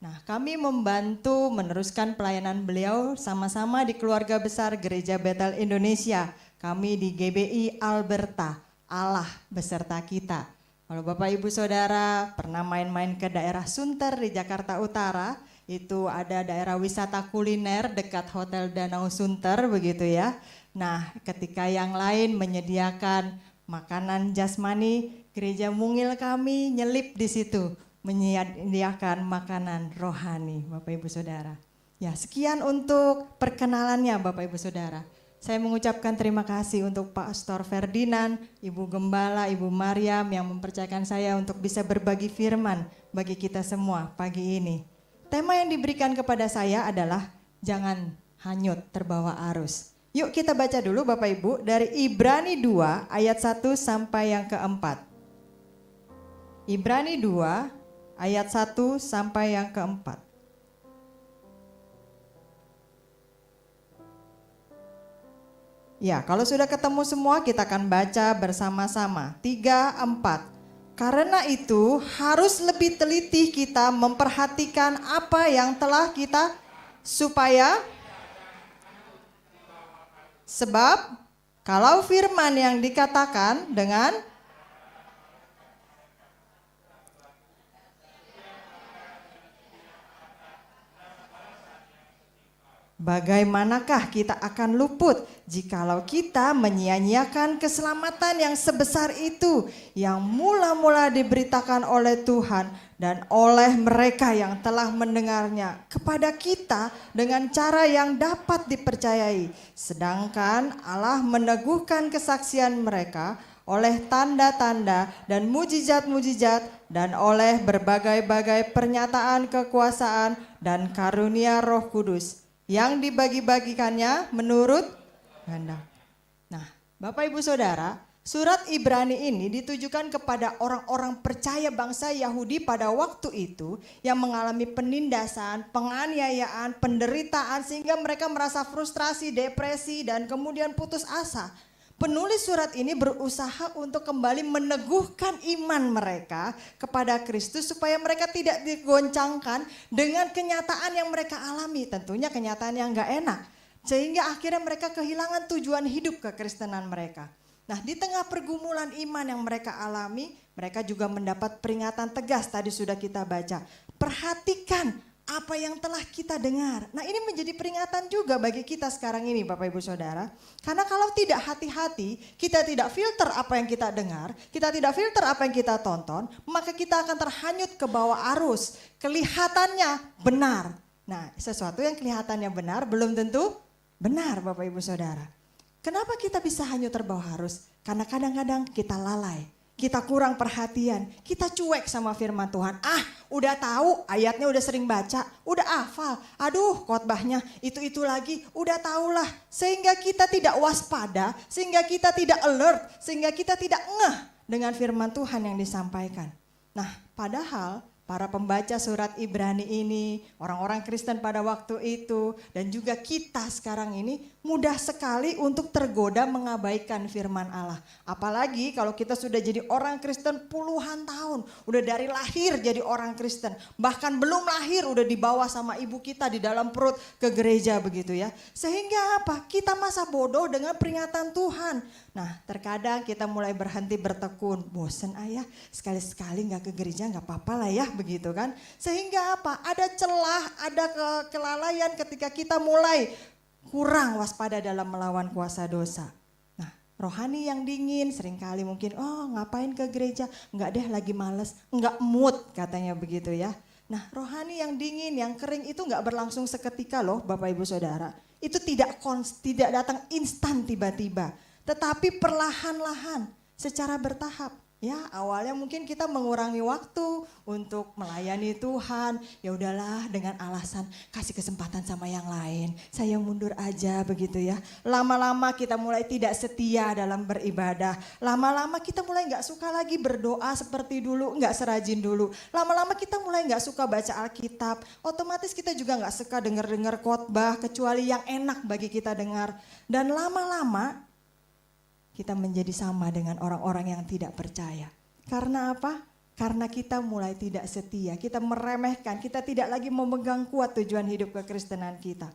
Nah, kami membantu meneruskan pelayanan beliau sama-sama di keluarga besar Gereja Bethel Indonesia. Kami di GBI Alberta, Allah beserta kita. Kalau Bapak Ibu Saudara pernah main-main ke daerah Sunter di Jakarta Utara, itu ada daerah wisata kuliner dekat Hotel Danau Sunter begitu ya. Nah, ketika yang lain menyediakan makanan jasmani, Gereja Mungil kami nyelip di situ, menyediakan makanan rohani Bapak Ibu Saudara. Ya, sekian untuk perkenalannya Bapak Ibu Saudara. Saya mengucapkan terima kasih untuk Pastor Ferdinand, Ibu Gembala, Ibu Mariam yang mempercayakan saya untuk bisa berbagi firman bagi kita semua pagi ini. Tema yang diberikan kepada saya adalah jangan hanyut terbawa arus. Yuk kita baca dulu Bapak Ibu dari Ibrani 2 ayat 1 sampai yang keempat. Ibrani 2 ayat 1 sampai yang keempat. Ya, kalau sudah ketemu semua kita akan baca bersama-sama. 3, 4. Karena itu harus lebih teliti kita memperhatikan apa yang telah kita supaya sebab kalau firman yang dikatakan dengan bagaimanakah kita akan luput jikalau kita menyia-nyiakan keselamatan yang sebesar itu yang mula-mula diberitakan oleh Tuhan dan oleh mereka yang telah mendengarnya kepada kita dengan cara yang dapat dipercayai. Sedangkan Allah meneguhkan kesaksian mereka oleh tanda-tanda dan mujizat-mujizat dan oleh berbagai-bagai pernyataan kekuasaan dan karunia Roh Kudus yang dibagi-bagikannya menurut kehendak. Nah, Bapak Ibu Saudara, surat Ibrani ini ditujukan kepada orang-orang percaya bangsa Yahudi pada waktu itu yang mengalami penindasan, penganiayaan, penderitaan sehingga mereka merasa frustrasi, depresi dan kemudian putus asa. Penulis surat ini berusaha untuk kembali meneguhkan iman mereka kepada Kristus supaya mereka tidak digoncangkan dengan kenyataan yang mereka alami. Tentunya kenyataan yang gak enak. Sehingga akhirnya mereka kehilangan tujuan hidup kekristenan mereka. Nah, di tengah pergumulan iman yang mereka alami, mereka juga mendapat peringatan tegas tadi sudah kita baca. Perhatikan apa yang telah kita dengar. Nah, ini menjadi peringatan juga bagi kita sekarang ini Bapak Ibu Saudara. Karena kalau tidak hati-hati, kita tidak filter apa yang kita dengar, kita tidak filter apa yang kita tonton, maka kita akan terhanyut ke bawah arus. Kelihatannya benar. Nah, sesuatu yang kelihatannya benar belum tentu benar Bapak Ibu Saudara. Kenapa kita bisa hanyut terbawa arus? Karena kadang-kadang kita lalai, kita kurang perhatian, kita cuek sama firman Tuhan. Udah tahu, ayatnya udah sering baca, udah hafal. Aduh, khotbahnya itu lagi, udah tahulah. Sehingga kita tidak waspada, sehingga kita tidak alert, sehingga kita tidak ngeh dengan firman Tuhan yang disampaikan. Nah, padahal para pembaca surat Ibrani ini, orang-orang Kristen pada waktu itu, dan juga kita sekarang ini mudah sekali untuk tergoda mengabaikan firman Allah. Apalagi kalau kita sudah jadi orang Kristen puluhan tahun, udah dari lahir jadi orang Kristen. Bahkan belum lahir udah dibawa sama ibu kita di dalam perut ke gereja begitu ya. Sehingga apa? Kita masa bodoh dengan peringatan Tuhan. Nah, terkadang kita mulai berhenti bertekun. Bosen ayah, sekali-sekali gak ke gereja gak apa-apa lah ya begitu kan. Sehingga apa? Ada celah, ada kelalaian ketika kita mulai kurang waspada dalam melawan kuasa dosa. Nah, rohani yang dingin seringkali mungkin, ngapain ke gereja? Enggak deh, lagi males, enggak mood katanya begitu ya. Nah, rohani yang dingin, yang kering itu enggak berlangsung seketika loh Bapak Ibu Saudara. Itu tidak datang instan tiba-tiba, tetapi perlahan-lahan secara bertahap. Ya, awalnya mungkin kita mengurangi waktu untuk melayani Tuhan. Ya udahlah, dengan alasan kasih kesempatan sama yang lain. Saya mundur aja begitu ya. Lama-lama kita mulai tidak setia dalam beribadah. Lama-lama kita mulai gak suka lagi berdoa seperti dulu, gak serajin dulu. Lama-lama kita mulai gak suka baca Alkitab. Otomatis kita juga gak suka dengar-dengar khotbah kecuali yang enak bagi kita dengar. Dan lama-lama kita menjadi sama dengan orang-orang yang tidak percaya. Karena apa? Karena kita mulai tidak setia, kita meremehkan, kita tidak lagi memegang kuat tujuan hidup kekristenan kita.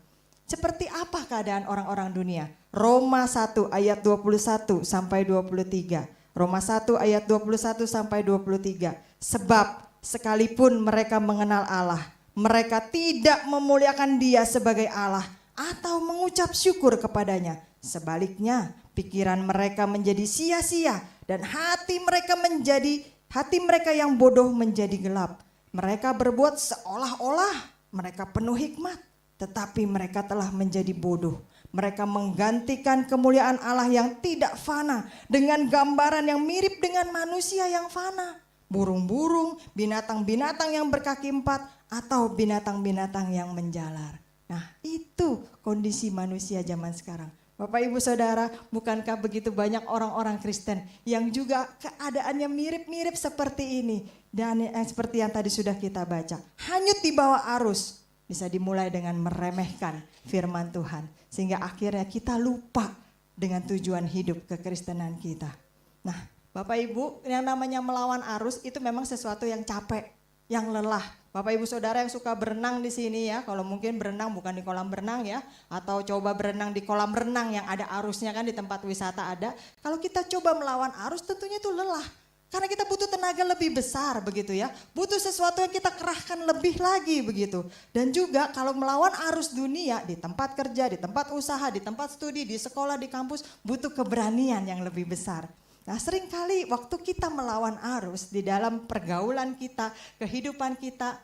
Seperti apa keadaan orang-orang dunia? Roma 1 ayat 21 sampai 23. Roma 1 ayat 21 sampai 23. Sebab sekalipun mereka mengenal Allah, mereka tidak memuliakan Dia sebagai Allah atau mengucap syukur kepadanya. Sebaliknya, pikiran mereka menjadi sia-sia dan hati mereka yang bodoh menjadi gelap. Mereka berbuat seolah-olah mereka penuh hikmat, tetapi mereka telah menjadi bodoh. Mereka menggantikan kemuliaan Allah yang tidak fana dengan gambaran yang mirip dengan manusia yang fana. Burung-burung, binatang-binatang yang berkaki 4, atau binatang-binatang yang menjalar. Nah, itu kondisi manusia zaman sekarang. Bapak Ibu Saudara, bukankah begitu banyak orang-orang Kristen yang juga keadaannya mirip-mirip seperti ini. Dan seperti yang tadi sudah kita baca. Hanyut di bawah arus. Bisa dimulai dengan meremehkan firman Tuhan. Sehingga akhirnya kita lupa dengan tujuan hidup kekristenan kita. Nah, Bapak Ibu, yang namanya melawan arus itu memang sesuatu yang capek, yang lelah. Bapak Ibu Saudara yang suka berenang di sini ya, kalau mungkin berenang bukan di kolam berenang ya, atau coba berenang di kolam renang yang ada arusnya kan di tempat wisata ada. Kalau kita coba melawan arus tentunya itu lelah, karena kita butuh tenaga lebih besar begitu ya, butuh sesuatu yang kita kerahkan lebih lagi begitu. Dan juga kalau melawan arus dunia di tempat kerja, di tempat usaha, di tempat studi, di sekolah, di kampus, butuh keberanian yang lebih besar. Nah, seringkali waktu kita melawan arus di dalam pergaulan kita, kehidupan kita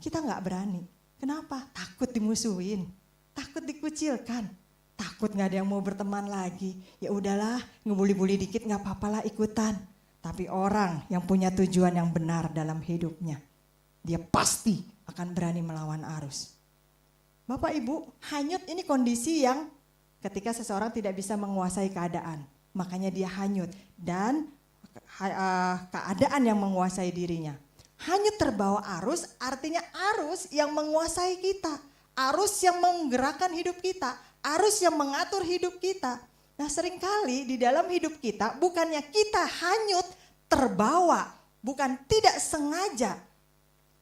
nggak berani. Kenapa? Takut dimusuhin, takut dikucilkan, takut nggak ada yang mau berteman lagi. Ya udahlah, ngebully-bully dikit nggak apa-apalah ikutan. Tapi orang yang punya tujuan yang benar dalam hidupnya, dia pasti akan berani melawan arus. Bapak Ibu, hanyut ini kondisi yang ketika seseorang tidak bisa menguasai keadaan. Makanya dia hanyut dan keadaan yang menguasai dirinya. Hanyut terbawa arus artinya arus yang menguasai kita. Arus yang menggerakkan hidup kita. Arus yang mengatur hidup kita. Nah seringkali di dalam hidup kita bukannya kita hanyut terbawa, bukan tidak sengaja.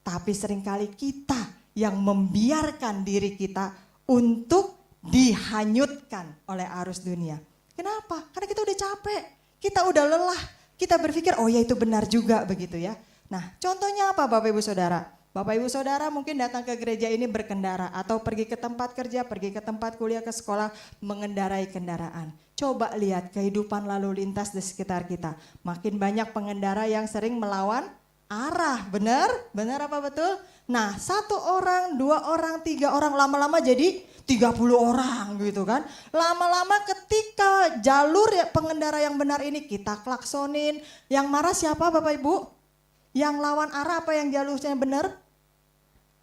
Tapi seringkali kita yang membiarkan diri kita untuk dihanyutkan oleh arus dunia. Kenapa? Karena kita udah capek, kita udah lelah, kita berpikir oh ya itu benar juga begitu ya. Nah contohnya apa Bapak Ibu Saudara? Bapak Ibu Saudara mungkin datang ke gereja ini berkendara atau pergi ke tempat kerja, pergi ke tempat kuliah, ke sekolah mengendarai kendaraan. Coba lihat kehidupan lalu lintas di sekitar kita. Makin banyak pengendara yang sering melawan arah, benar? Benar apa betul? Nah 1 orang, 2 orang, 3 orang, lama-lama jadi 30 orang gitu kan. Lama-lama ketika jalur pengendara yang benar ini kita klaksonin. Yang marah siapa Bapak Ibu? Yang lawan arah apa yang jalurnya benar?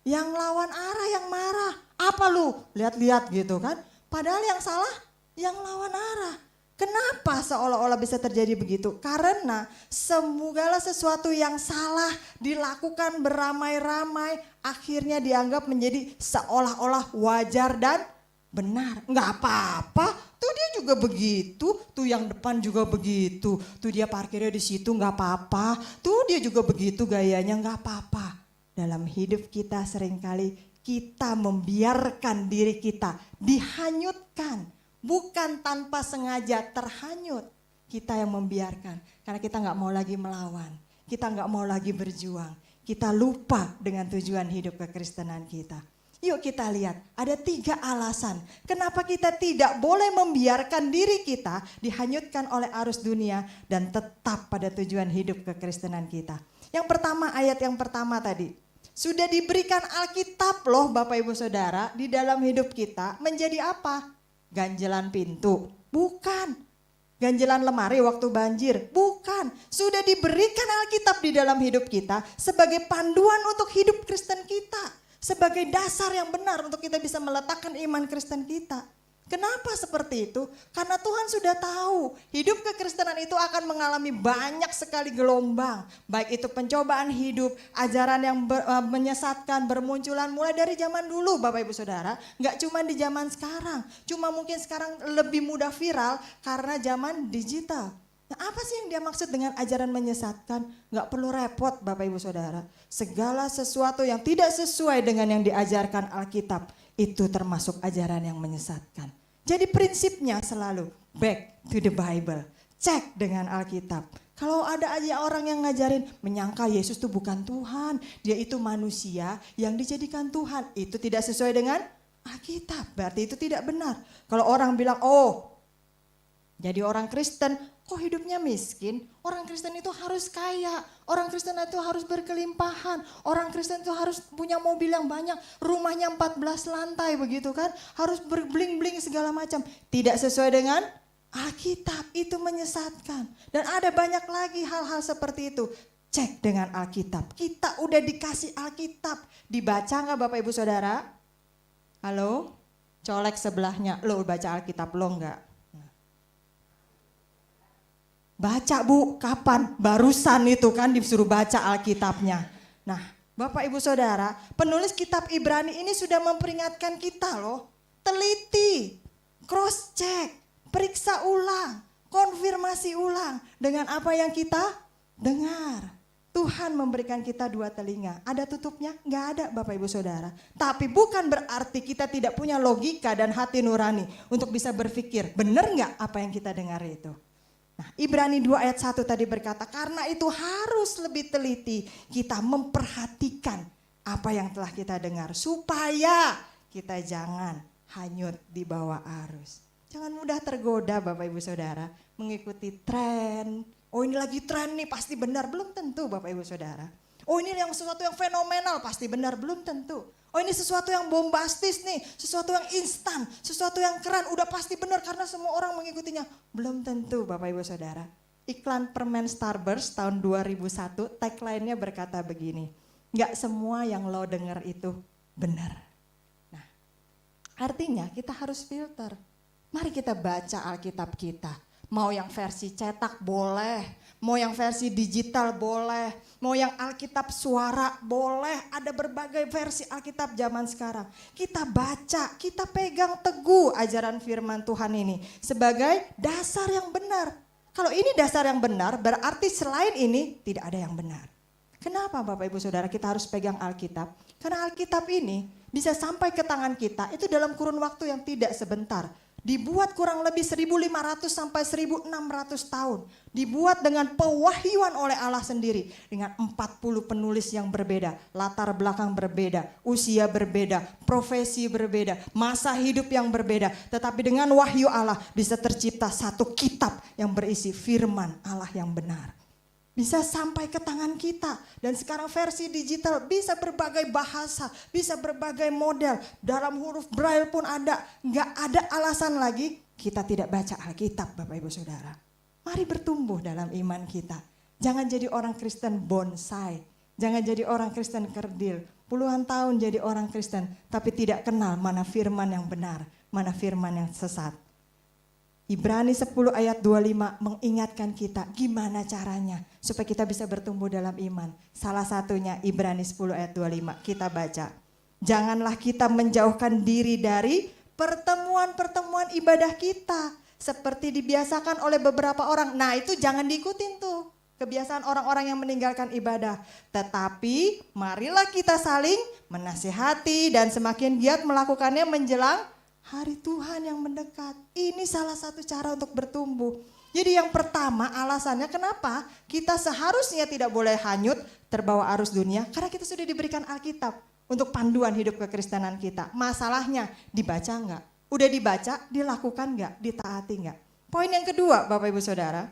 Yang lawan arah yang marah. Apa lu? Lihat-lihat gitu kan. Padahal yang salah yang lawan arah. Kenapa seolah-olah bisa terjadi begitu? Karena segala sesuatu yang salah dilakukan beramai-ramai akhirnya dianggap menjadi seolah-olah wajar dan benar. Enggak apa-apa, tuh dia juga begitu, tuh yang depan juga begitu, tuh dia parkirnya di situ enggak apa-apa, tuh dia juga begitu gayanya enggak apa-apa. Dalam hidup kita seringkali kita membiarkan diri kita dihanyutkan. Bukan tanpa sengaja terhanyut, kita yang membiarkan. Karena kita gak mau lagi melawan, kita gak mau lagi berjuang. Kita lupa dengan tujuan hidup kekristenan kita. Yuk kita lihat, ada 3 alasan kenapa kita tidak boleh membiarkan diri kita dihanyutkan oleh arus dunia dan tetap pada tujuan hidup kekristenan kita. Yang pertama, ayat yang pertama tadi. Sudah diberikan Alkitab loh Bapak Ibu Saudara di dalam hidup kita menjadi apa? Ganjelan pintu? Bukan. Ganjelan lemari waktu banjir? Bukan. Sudah diberikan Alkitab di dalam hidup kita sebagai panduan untuk hidup Kristen kita. Sebagai dasar yang benar untuk kita bisa meletakkan iman Kristen kita. Kenapa seperti itu? Karena Tuhan sudah tahu hidup kekristenan itu akan mengalami banyak sekali gelombang. Baik itu pencobaan hidup, ajaran yang menyesatkan, bermunculan mulai dari zaman dulu Bapak Ibu Saudara. Gak cuma di zaman sekarang, cuma mungkin sekarang lebih mudah viral karena zaman digital. Nah apa sih yang dia maksud dengan ajaran menyesatkan? Gak perlu repot Bapak Ibu Saudara. Segala sesuatu yang tidak sesuai dengan yang diajarkan Alkitab itu termasuk ajaran yang menyesatkan. Jadi prinsipnya selalu back to the Bible. Cek dengan Alkitab. Kalau ada aja orang yang ngajarin menyangka Yesus itu bukan Tuhan. Dia itu manusia yang dijadikan Tuhan. Itu tidak sesuai dengan Alkitab. Berarti itu tidak benar. Kalau orang bilang oh jadi orang Kristen kok hidupnya miskin? Orang Kristen itu harus kaya, orang Kristen itu harus berkelimpahan, orang Kristen itu harus punya mobil yang banyak, rumahnya 14 lantai begitu kan, harus berbling-bling segala macam. Tidak sesuai dengan Alkitab, itu menyesatkan. Dan ada banyak lagi hal-hal seperti itu. Cek dengan Alkitab, kita udah dikasih Alkitab. Dibaca gak Bapak Ibu Saudara? Halo? Colek sebelahnya, lo baca Alkitab lo enggak? Baca Bu, kapan? Barusan itu kan disuruh baca Alkitabnya. Nah Bapak Ibu Saudara, penulis kitab Ibrani ini sudah memperingatkan kita loh. Teliti, cross check, periksa ulang, konfirmasi ulang dengan apa yang kita dengar. Tuhan memberikan kita 2 telinga, ada tutupnya? Nggak ada Bapak Ibu Saudara. Tapi bukan berarti kita tidak punya logika dan hati nurani untuk bisa berpikir, benar nggak apa yang kita dengar itu? Nah, Ibrani 2 ayat 1 tadi berkata, karena itu harus lebih teliti kita memperhatikan apa yang telah kita dengar. Supaya kita jangan hanyut di bawah arus. Jangan mudah tergoda Bapak Ibu Saudara mengikuti tren. Oh ini lagi tren nih pasti benar. Belum tentu Bapak Ibu Saudara. Oh ini yang sesuatu yang fenomenal pasti benar. Belum tentu. Oh ini sesuatu yang bombastis nih, sesuatu yang instan, sesuatu yang keren, udah pasti benar karena semua orang mengikutinya. Belum tentu Bapak Ibu Saudara. Iklan permen Starburst tahun 2001, tagline-nya berkata begini, gak semua yang lo dengar itu benar. Nah, artinya kita harus filter. Mari kita baca Alkitab kita. Mau yang versi cetak boleh, mau yang versi digital boleh, Mau yang Alkitab suara boleh, ada berbagai versi Alkitab zaman sekarang. Kita baca, kita pegang teguh ajaran firman Tuhan ini sebagai dasar yang benar. Kalau ini dasar yang benar, berarti selain ini tidak ada yang benar. Kenapa Bapak Ibu Saudara kita harus pegang Alkitab? Karena Alkitab ini bisa sampai ke tangan kita itu dalam kurun waktu yang tidak sebentar. Dibuat kurang lebih 1.500 sampai 1.600 tahun. Dibuat dengan pewahyuan oleh Allah sendiri. Dengan 40 penulis yang berbeda. Latar belakang berbeda. Usia berbeda. Profesi berbeda. Masa hidup yang berbeda. Tetapi dengan wahyu Allah bisa tercipta satu kitab yang berisi firman Allah yang benar. Bisa sampai ke tangan kita. Dan sekarang versi digital bisa berbagai bahasa, bisa berbagai model. Dalam huruf Braille pun ada. Nggak ada alasan lagi kita tidak baca Alkitab Bapak Ibu Saudara. Mari bertumbuh dalam iman kita. Jangan jadi orang Kristen bonsai. Jangan jadi orang Kristen kerdil. Puluhan tahun jadi orang Kristen tapi tidak kenal mana firman yang benar, mana firman yang sesat. Ibrani 10 ayat 25 mengingatkan kita gimana caranya supaya kita bisa bertumbuh dalam iman. Salah satunya Ibrani 10 ayat 25 kita baca. Janganlah kita menjauhkan diri dari pertemuan-pertemuan ibadah kita. Seperti dibiasakan oleh beberapa orang. Nah itu jangan diikutin tuh. Kebiasaan orang-orang yang meninggalkan ibadah. Tetapi marilah kita saling menasihati dan semakin giat melakukannya menjelang hari Tuhan yang mendekat. Ini salah satu cara untuk bertumbuh. Jadi yang pertama alasannya kenapa kita seharusnya tidak boleh hanyut terbawa arus dunia. Karena kita sudah diberikan Alkitab untuk panduan hidup kekristenan kita. Masalahnya dibaca enggak? Udah dibaca, dilakukan enggak? Ditaati enggak? Poin yang kedua Bapak Ibu Saudara.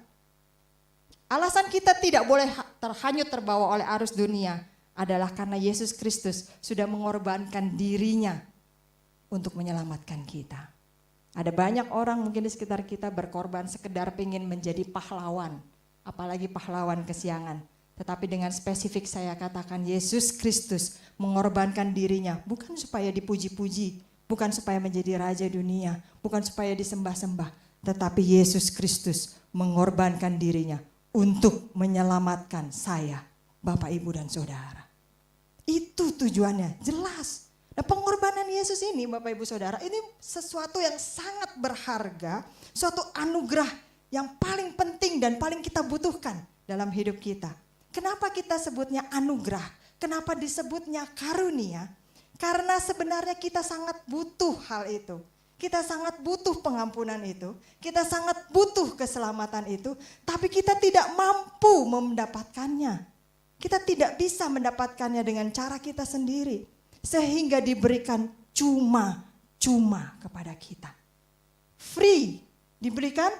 Alasan kita tidak boleh terhanyut terbawa oleh arus dunia adalah karena Yesus Kristus sudah mengorbankan dirinya untuk menyelamatkan kita. Ada banyak orang mungkin di sekitar kita berkorban sekedar pengen menjadi pahlawan. Apalagi pahlawan kesiangan. Tetapi dengan spesifik saya katakan Yesus Kristus mengorbankan dirinya. Bukan supaya dipuji-puji. Bukan supaya menjadi raja dunia. Bukan supaya disembah-sembah. Tetapi Yesus Kristus mengorbankan dirinya untuk menyelamatkan saya, Bapak, Ibu, dan Saudara. Itu tujuannya, jelas. Nah pengorbanan Yesus ini Bapak Ibu Saudara ini sesuatu yang sangat berharga, suatu anugerah yang paling penting dan paling kita butuhkan dalam hidup kita. Kenapa kita sebutnya anugerah? Kenapa disebutnya karunia? Karena sebenarnya kita sangat butuh hal itu. Kita sangat butuh pengampunan itu. Kita sangat butuh keselamatan itu. Tapi kita tidak mampu mendapatkannya. Kita tidak bisa mendapatkannya dengan cara kita sendiri. Sehingga diberikan cuma-cuma kepada kita. Free, diberikan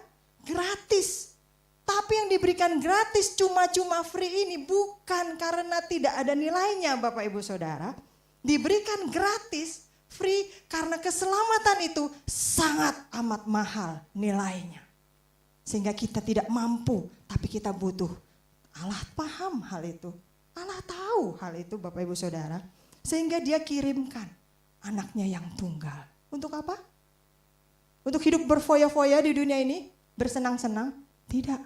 gratis. Tapi yang diberikan gratis cuma-cuma free ini bukan karena tidak ada nilainya Bapak Ibu Saudara. Diberikan gratis, free karena keselamatan itu sangat amat mahal nilainya. Sehingga kita tidak mampu, tapi kita butuh. Allah paham hal itu. Allah tahu hal itu Bapak Ibu Saudara. Sehingga dia kirimkan anaknya yang tunggal. Untuk apa? Untuk hidup berfoya-foya di dunia ini? Bersenang-senang? Tidak.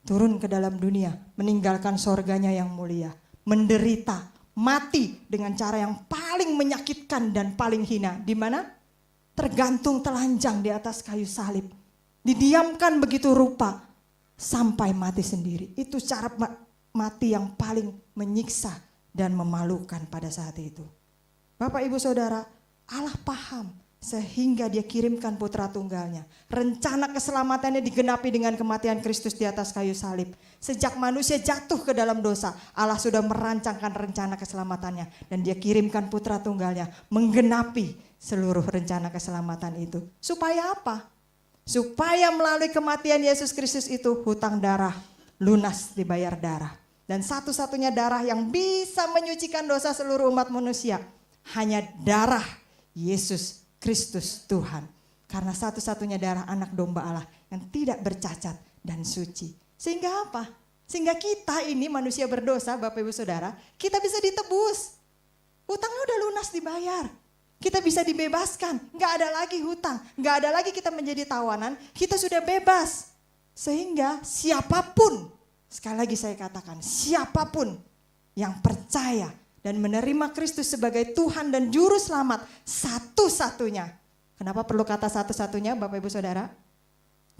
Turun ke dalam dunia, meninggalkan sorganya yang mulia. Menderita, mati dengan cara yang paling menyakitkan dan paling hina. Di mana? Tergantung telanjang di atas kayu salib. Didiamkan begitu rupa sampai mati sendiri. Itu cara mati yang paling menyiksa dan memalukan pada saat itu. Bapak Ibu Saudara, Allah paham sehingga dia kirimkan putra tunggalnya. Rencana keselamatannya digenapi dengan kematian Kristus di atas kayu salib. Sejak manusia jatuh ke dalam dosa, Allah sudah merancangkan rencana keselamatannya. Dan dia kirimkan putra tunggalnya menggenapi seluruh rencana keselamatan itu. Supaya apa? Supaya melalui kematian Yesus Kristus itu hutang darah lunas dibayar darah. Dan satu-satunya darah yang bisa menyucikan dosa seluruh umat manusia. Hanya darah Yesus Kristus Tuhan. Karena satu-satunya darah anak domba Allah yang tidak bercacat dan suci. Sehingga apa? Sehingga kita ini manusia berdosa Bapak Ibu Saudara. Kita bisa ditebus. Hutangnya udah lunas dibayar. Kita bisa dibebaskan. Gak ada lagi hutang. Gak ada lagi kita menjadi tawanan. Kita sudah bebas. Sehingga siapapun. Sekali lagi saya katakan, siapapun yang percaya dan menerima Kristus sebagai Tuhan dan Juru Selamat satu-satunya. Kenapa perlu kata satu-satunya Bapak Ibu Saudara?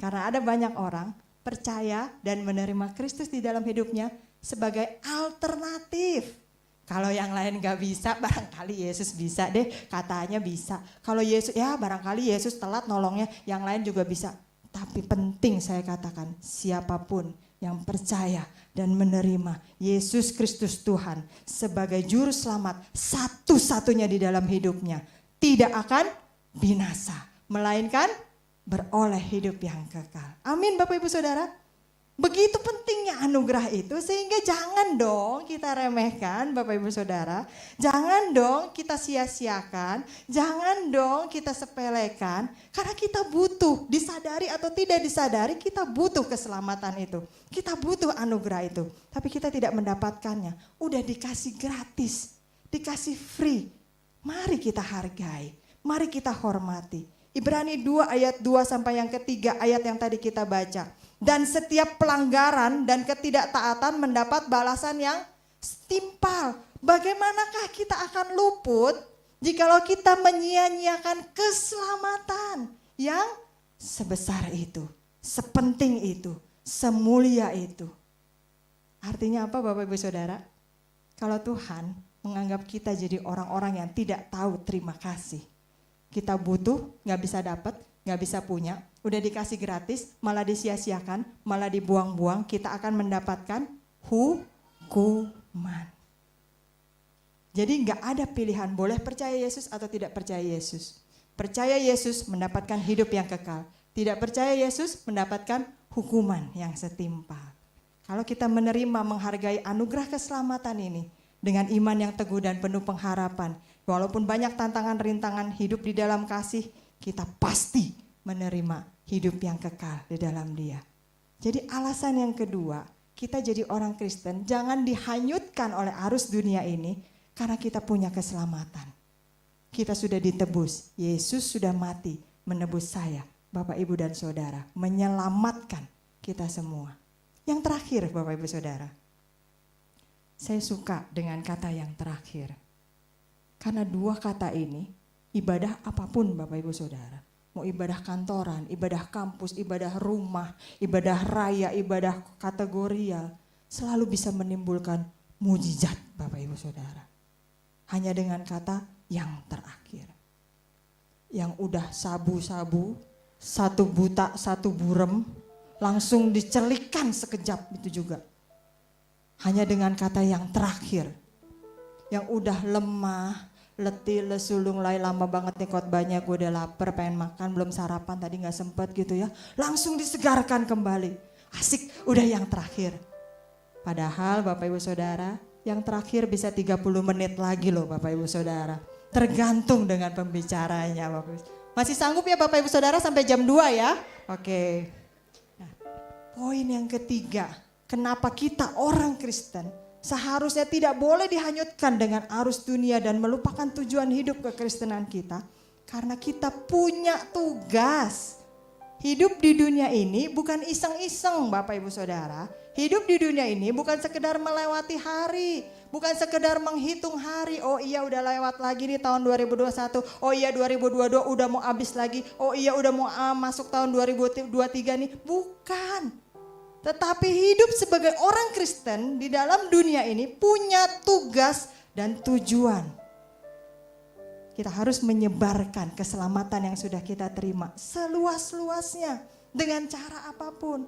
Karena ada banyak orang percaya dan menerima Kristus di dalam hidupnya sebagai alternatif. Kalau yang lain gak bisa, barangkali Yesus bisa deh, katanya bisa. Kalau Yesus, ya barangkali Yesus telat nolongnya, yang lain juga bisa. Tapi penting saya katakan, siapapun yang percaya dan menerima Yesus Kristus Tuhan sebagai Juru Selamat satu-satunya di dalam hidupnya, tidak akan binasa, melainkan beroleh hidup yang kekal. Amin Bapak Ibu Saudara. Begitu pentingnya anugerah itu sehingga jangan dong kita remehkan Bapak Ibu Saudara. Jangan dong kita sia-siakan, jangan dong kita sepelekan. Karena kita butuh, disadari atau tidak disadari kita butuh keselamatan itu. Kita butuh anugerah itu. Tapi kita tidak mendapatkannya. Udah dikasih gratis, dikasih free. Mari kita hargai, mari kita hormati. Ibrani 2 ayat 2 sampai yang ketiga ayat yang tadi kita baca. Dan setiap pelanggaran dan ketidaktaatan mendapat balasan yang setimpal. Bagaimanakah kita akan luput jikalau kita menyia-nyiakan keselamatan yang sebesar itu, sepenting itu, semulia itu. Artinya apa Bapak Ibu Saudara? Kalau Tuhan menganggap kita jadi orang-orang yang tidak tahu terima kasih. Kita butuh, gak bisa dapat, gak bisa punya, udah dikasih gratis, malah disia-siakan, malah dibuang-buang, kita akan mendapatkan hukuman. Jadi gak ada pilihan, boleh percaya Yesus atau tidak percaya Yesus. Percaya Yesus mendapatkan hidup yang kekal, tidak percaya Yesus mendapatkan hukuman yang setimpal. Kalau kita menerima, menghargai anugerah keselamatan ini, dengan iman yang teguh dan penuh pengharapan, walaupun banyak tantangan rintangan hidup di dalam kasih, kita pasti menerima hidup yang kekal di dalam Dia. Jadi alasan yang kedua, kita jadi orang Kristen jangan dihanyutkan oleh arus dunia ini karena kita punya keselamatan. Kita sudah ditebus, Yesus sudah mati menebus saya, Bapak Ibu dan Saudara, menyelamatkan kita semua. Yang terakhir Bapak Ibu Saudara, saya suka dengan kata yang terakhir. Karena dua kata ini, ibadah apapun Bapak Ibu Saudara. Mau ibadah kantoran, ibadah kampus, ibadah rumah, ibadah raya, ibadah kategorial. Selalu bisa menimbulkan mujizat Bapak Ibu Saudara. Hanya dengan kata yang terakhir. Yang udah sabu-sabu, satu buta, satu burem, langsung dicelikkan sekejap itu juga. Hanya dengan kata yang terakhir. Yang udah lemah, letih, lesulung, lama banget nih khotbahnya, gue udah lapar, pengen makan, belum sarapan, tadi gak sempet gitu ya. Langsung disegarkan kembali. Asik, udah yang terakhir. Padahal Bapak Ibu Saudara, yang terakhir bisa 30 menit lagi loh Bapak Ibu Saudara. Tergantung dengan pembicaranya Bapak Ibu. Masih sanggup ya Bapak Ibu Saudara sampai jam 2 ya? Oke. Nah, poin yang ketiga, kenapa kita orang Kristen seharusnya tidak boleh dihanyutkan dengan arus dunia dan melupakan tujuan hidup kekristenan kita. Karena kita punya tugas. Hidup di dunia ini bukan iseng-iseng Bapak Ibu Saudara. Hidup di dunia ini bukan sekedar melewati hari. Bukan sekedar menghitung hari. Oh iya udah lewat lagi nih tahun 2021. Oh iya 2022 udah mau habis lagi. Oh iya udah mau masuk tahun 2023 nih. Bukan. Tetapi hidup sebagai orang Kristen di dalam dunia ini punya tugas dan tujuan. Kita harus menyebarkan keselamatan yang sudah kita terima seluas-luasnya dengan cara apapun.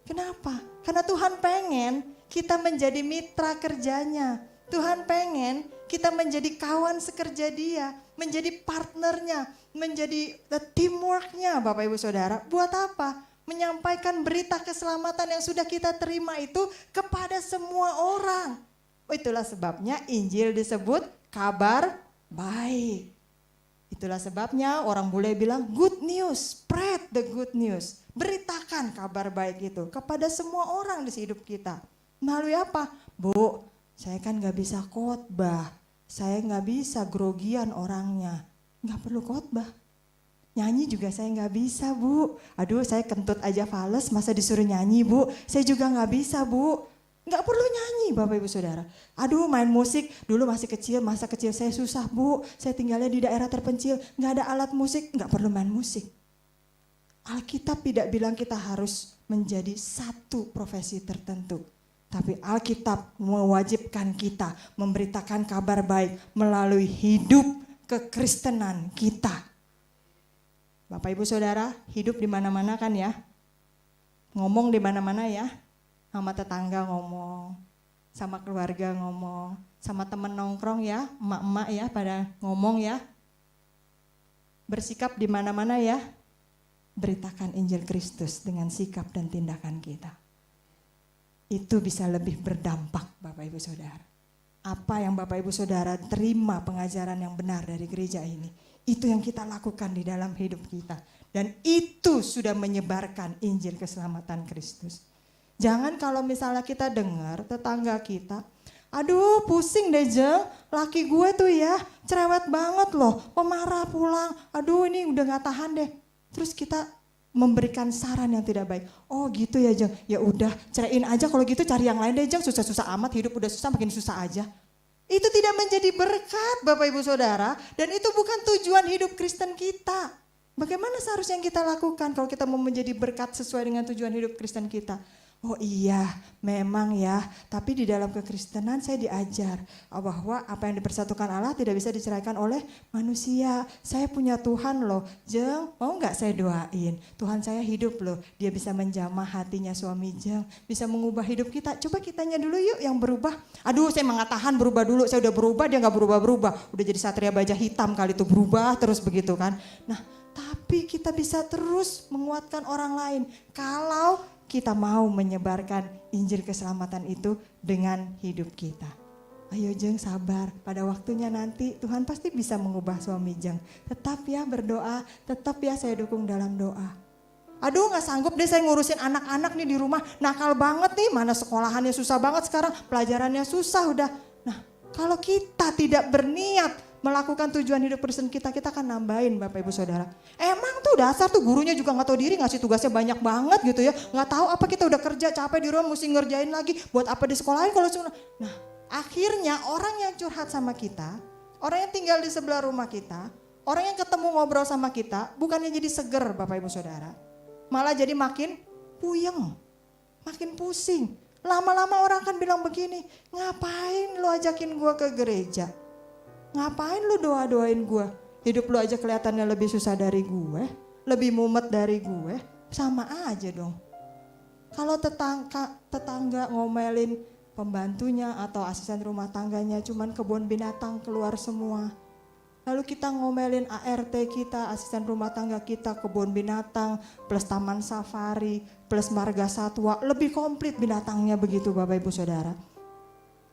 Kenapa? Karena Tuhan pengen kita menjadi mitra kerjanya. Tuhan pengen kita menjadi kawan sekerja Dia, menjadi partnernya, menjadi teamworknya Bapak Ibu Saudara. Buat apa? Menyampaikan berita keselamatan yang sudah kita terima itu kepada semua orang. Itulah sebabnya Injil disebut kabar baik. Itulah sebabnya orang bule bilang good news, spread the good news. Beritakan kabar baik itu kepada semua orang di hidup kita. Melalui apa? Bu, saya kan gak bisa khotbah. Saya gak bisa grogian orangnya. Gak perlu khotbah. Nyanyi juga saya gak bisa Bu. Aduh saya kentut aja fales masa disuruh nyanyi Bu. Saya juga gak bisa Bu. Nggak perlu nyanyi Bapak Ibu Saudara. Aduh main musik, dulu masih kecil, masa kecil saya susah Bu. Saya tinggalnya di daerah terpencil, nggak ada alat musik, nggak perlu main musik. Alkitab tidak bilang kita harus menjadi satu profesi tertentu. Tapi Alkitab mewajibkan kita memberitakan kabar baik melalui hidup kekristenan kita. Bapak Ibu Saudara, hidup di mana-mana kan ya? Ngomong di mana-mana ya? Sama tetangga ngomong, sama keluarga ngomong, sama temen nongkrong ya, emak-emak ya pada ngomong ya. Bersikap di mana-mana ya. Beritakan Injil Kristus dengan sikap dan tindakan kita. Itu bisa lebih berdampak Bapak Ibu Saudara. Apa yang Bapak Ibu Saudara terima pengajaran yang benar dari gereja ini, itu yang kita lakukan di dalam hidup kita. Dan itu sudah menyebarkan Injil keselamatan Kristus. Jangan kalau misalnya kita dengar tetangga kita, aduh pusing deh Jeng, laki gue tuh ya cerewet banget loh, pemarah pulang, aduh ini udah gak tahan deh. Terus kita memberikan saran yang tidak baik. Oh gitu ya Jeng, ya udah ceraiin aja kalau gitu, cari yang lain deh Jeng, susah-susah amat, hidup udah susah makin susah aja. Itu tidak menjadi berkat Bapak Ibu Saudara, dan itu bukan tujuan hidup Kristen kita. Bagaimana seharusnya yang kita lakukan kalau kita mau menjadi berkat sesuai dengan tujuan hidup Kristen kita? Oh iya, memang ya, tapi di dalam kekristenan saya diajar bahwa apa yang dipersatukan Allah tidak bisa diceraikan oleh manusia. Saya punya Tuhan loh, Jeng, mau gak saya doain? Tuhan saya hidup loh, dia bisa menjamah hatinya suami Jeng, bisa mengubah hidup kita. Coba kitanya dulu yuk yang berubah. Aduh saya gak tahan berubah dulu, saya udah berubah, dia gak berubah-berubah. Udah jadi satria baja hitam kali itu, berubah terus begitu kan. Nah, tapi kita bisa terus menguatkan orang lain kalau kita mau menyebarkan Injil keselamatan itu dengan hidup kita. Ayo Jeng sabar, pada waktunya nanti Tuhan pasti bisa mengubah suami Jeng. Tetap ya berdoa, tetap ya saya dukung dalam doa. Aduh gak sanggup deh saya ngurusin anak-anak nih di rumah, nakal banget nih, mana sekolahannya susah banget sekarang, pelajarannya susah udah. Nah kalau kita tidak berniat melakukan tujuan hidup Kristen kita, kita akan nambahin Bapak Ibu Saudara. Emang tuh dasar tuh gurunya juga gak tahu diri, ngasih tugasnya banyak banget gitu ya. Gak tahu apa kita udah kerja capek di rumah mesti ngerjain lagi, buat apa di sekolahin kalau cuma. Nah akhirnya orang yang curhat sama kita, orang yang tinggal di sebelah rumah kita, orang yang ketemu ngobrol sama kita, bukannya jadi seger Bapak Ibu Saudara. Malah jadi makin puyeng, makin pusing. Lama-lama orang akan bilang begini, ngapain lu ajakin gua ke gereja? Ngapain lu doa-doain gue? Hidup lu aja kelihatannya lebih susah dari gue, lebih mumet dari gue, sama aja dong. Kalau tetangga ngomelin pembantunya atau asisten rumah tangganya cuman kebun binatang keluar semua. Lalu kita ngomelin ART kita, asisten rumah tangga kita, kebun binatang, plus taman safari, plus marga satwa, lebih komplit binatangnya begitu Bapak Ibu Saudara.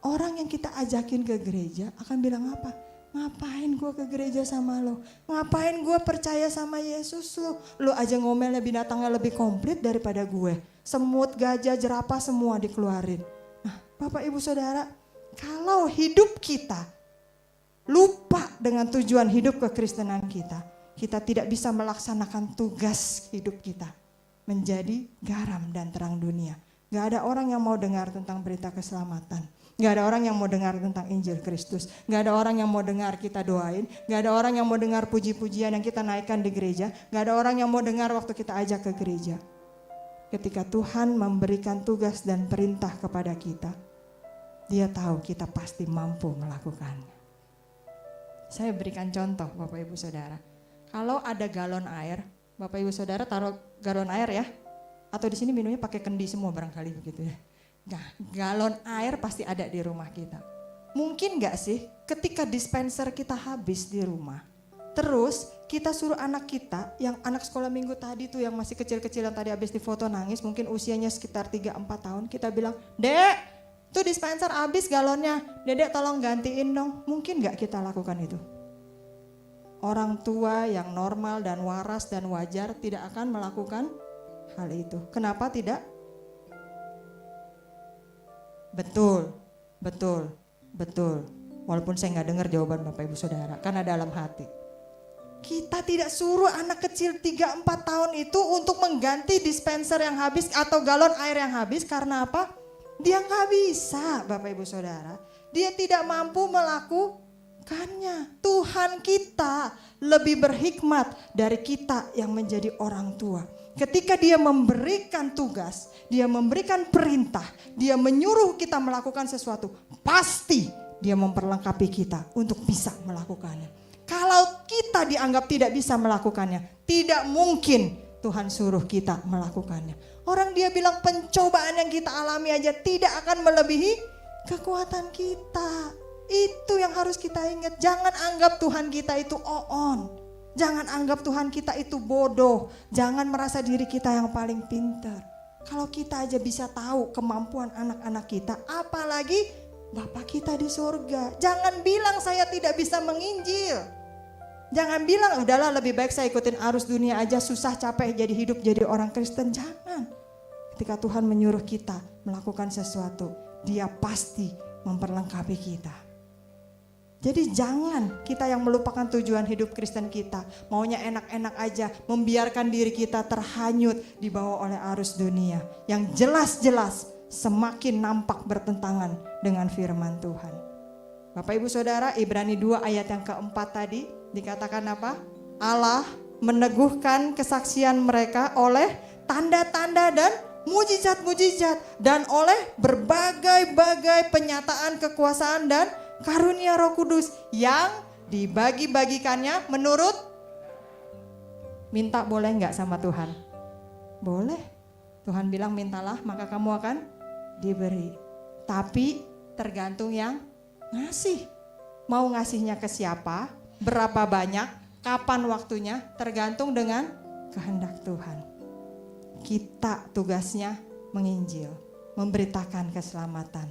Orang yang kita ajakin ke gereja akan bilang apa? Ngapain gue ke gereja sama lo? Ngapain gue percaya sama Yesus lo? Lo aja ngomelnya binatangnya lebih komplit daripada gue. Semut, gajah, jerapah semua dikeluarin. Nah Bapak Ibu Saudara, kalau hidup kita lupa dengan tujuan hidup kekristenan kita, kita tidak bisa melaksanakan tugas hidup kita. Menjadi garam dan terang dunia. Gak ada orang yang mau dengar tentang berita keselamatan. Gak ada orang yang mau dengar tentang Injil Kristus. Gak ada orang yang mau dengar kita doain. Gak ada orang yang mau dengar puji-pujian yang kita naikkan di gereja. Gak ada orang yang mau dengar waktu kita ajak ke gereja. Ketika Tuhan memberikan tugas dan perintah kepada kita, Dia tahu kita pasti mampu melakukannya. Saya berikan contoh Bapak Ibu Saudara. Kalau ada galon air, Bapak Ibu Saudara taruh galon air ya. Atau di sini minumnya pakai kendi semua barangkali begitu ya. Nah, galon air pasti ada di rumah kita. Mungkin gak sih ketika dispenser kita habis di rumah, terus kita suruh anak kita yang anak sekolah minggu tadi tuh yang masih kecil-kecil yang tadi habis difoto nangis, mungkin usianya sekitar 3-4 tahun, kita bilang, Dek, tuh dispenser habis galonnya, Dedek tolong gantiin dong. Mungkin gak kita lakukan itu? Orang tua yang normal dan waras dan wajar tidak akan melakukan hal itu. Kenapa tidak? Betul. Walaupun saya nggak dengar jawaban Bapak Ibu Saudara, karena dalam hati. Kita tidak suruh anak kecil 3-4 tahun itu untuk mengganti dispenser yang habis atau galon air yang habis, karena apa? Dia nggak bisa, Bapak Ibu Saudara. Dia tidak mampu melakukannya. Tuhan kita lebih berhikmat dari kita yang menjadi orang tua. Ketika dia memberikan tugas, dia memberikan perintah, dia menyuruh kita melakukan sesuatu, pasti dia memperlengkapi kita untuk bisa melakukannya. Kalau kita dianggap tidak bisa melakukannya, tidak mungkin Tuhan suruh kita melakukannya. Orang dia bilang pencobaan yang kita alami aja tidak akan melebihi kekuatan kita. Itu yang harus kita ingat. Jangan anggap Tuhan kita itu on. Jangan anggap Tuhan kita itu bodoh. Jangan merasa diri kita yang paling pintar. Kalau kita aja bisa tahu kemampuan anak-anak kita, apalagi Bapa kita di surga. Jangan bilang saya tidak bisa menginjil. Jangan bilang udahlah lebih baik saya ikutin arus dunia aja, susah capek jadi hidup jadi orang Kristen. Jangan. Ketika Tuhan menyuruh kita melakukan sesuatu, Dia pasti memperlengkapi kita. Jadi jangan kita yang melupakan tujuan hidup Kristen kita, maunya enak-enak aja, membiarkan diri kita terhanyut dibawa oleh arus dunia yang jelas-jelas semakin nampak bertentangan dengan firman Tuhan. Bapak Ibu Saudara, Ibrani 2 ayat yang keempat tadi dikatakan apa? Allah meneguhkan kesaksian mereka oleh tanda-tanda dan mujizat-mujizat dan oleh berbagai-bagai penyataan kekuasaan dan karunia Roh Kudus yang dibagi-bagikannya menurut. Minta boleh nggak sama Tuhan? Boleh. Tuhan bilang mintalah maka kamu akan diberi. Tapi tergantung yang ngasih. Mau ngasihnya ke siapa, berapa banyak, kapan waktunya, tergantung dengan kehendak Tuhan. Kita tugasnya menginjil, memberitakan keselamatan.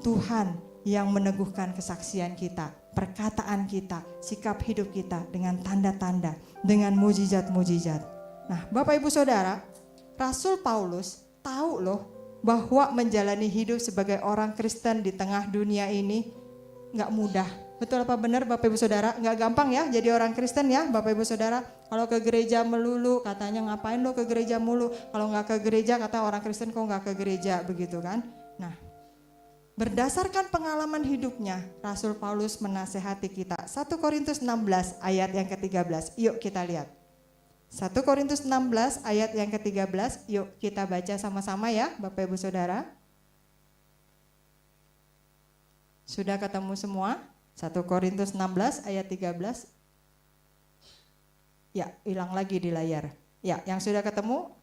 Tuhan yang meneguhkan kesaksian kita, perkataan kita, sikap hidup kita dengan tanda-tanda, dengan mujizat-mujizat. Nah, Bapak Ibu Saudara, Rasul Paulus tahu loh bahwa menjalani hidup sebagai orang Kristen di tengah dunia ini gak mudah. Betul apa benar Bapak Ibu Saudara? Gak gampang ya jadi orang Kristen ya Bapak Ibu Saudara. Kalau ke gereja melulu katanya ngapain lo ke gereja mulu. Kalau gak ke gereja kata orang Kristen kok gak ke gereja begitu kan. Nah, berdasarkan pengalaman hidupnya, Rasul Paulus menasehati kita. 1 Korintus 16 ayat yang ke-13. Yuk kita lihat. 1 Korintus 16 ayat yang ke-13. Yuk kita baca sama-sama ya Bapak Ibu Saudara. Sudah ketemu semua? 1 Korintus 16 ayat 13. Ya, hilang lagi di layar. Ya, yang sudah ketemu?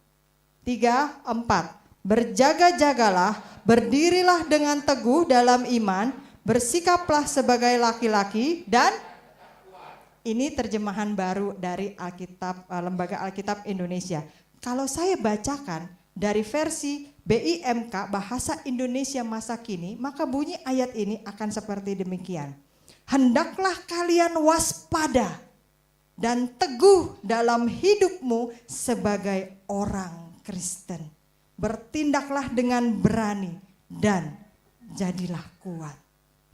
3, 4. Berjaga-jagalah, berdirilah dengan teguh dalam iman, bersikaplah sebagai laki-laki dan ini terjemahan baru dari Alkitab, Lembaga Alkitab Indonesia. Kalau saya bacakan dari versi BIMK Bahasa Indonesia Masa Kini, maka bunyi ayat ini akan seperti demikian. Hendaklah kalian waspada dan teguh dalam hidupmu sebagai orang Kristen. Bertindaklah dengan berani dan jadilah kuat.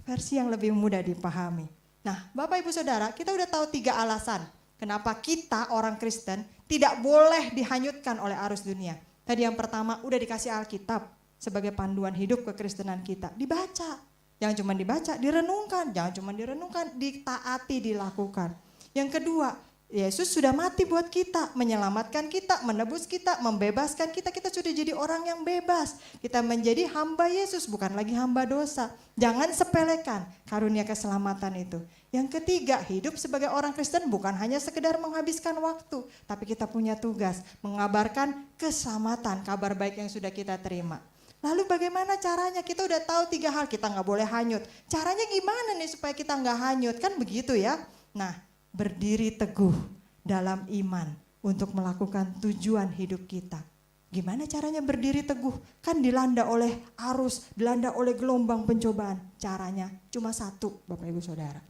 Versi yang lebih mudah dipahami. Nah, Bapak Ibu Saudara, kita udah tahu 3 alasan kenapa kita orang Kristen tidak boleh dihanyutkan oleh arus dunia. Tadi yang pertama udah dikasih Alkitab sebagai panduan hidup kekristenan kita. Dibaca, jangan cuma dibaca, direnungkan. Jangan cuma direnungkan, ditaati, dilakukan. Yang kedua, Yesus sudah mati buat kita, menyelamatkan kita, menebus kita, membebaskan kita. Kita sudah jadi orang yang bebas. Kita menjadi hamba Yesus, bukan lagi hamba dosa. Jangan sepelekan karunia keselamatan itu. Yang ketiga, hidup sebagai orang Kristen bukan hanya sekedar menghabiskan waktu, tapi kita punya tugas mengabarkan keselamatan, kabar baik yang sudah kita terima. Lalu bagaimana caranya? Kita udah tahu 3 hal, kita gak boleh hanyut. Caranya gimana nih supaya kita gak hanyut? Kan begitu ya. Nah, berdiri teguh dalam iman untuk melakukan tujuan hidup kita. Gimana caranya berdiri teguh? Kan dilanda oleh arus, dilanda oleh gelombang pencobaan. Caranya cuma satu, Bapak Ibu Saudara.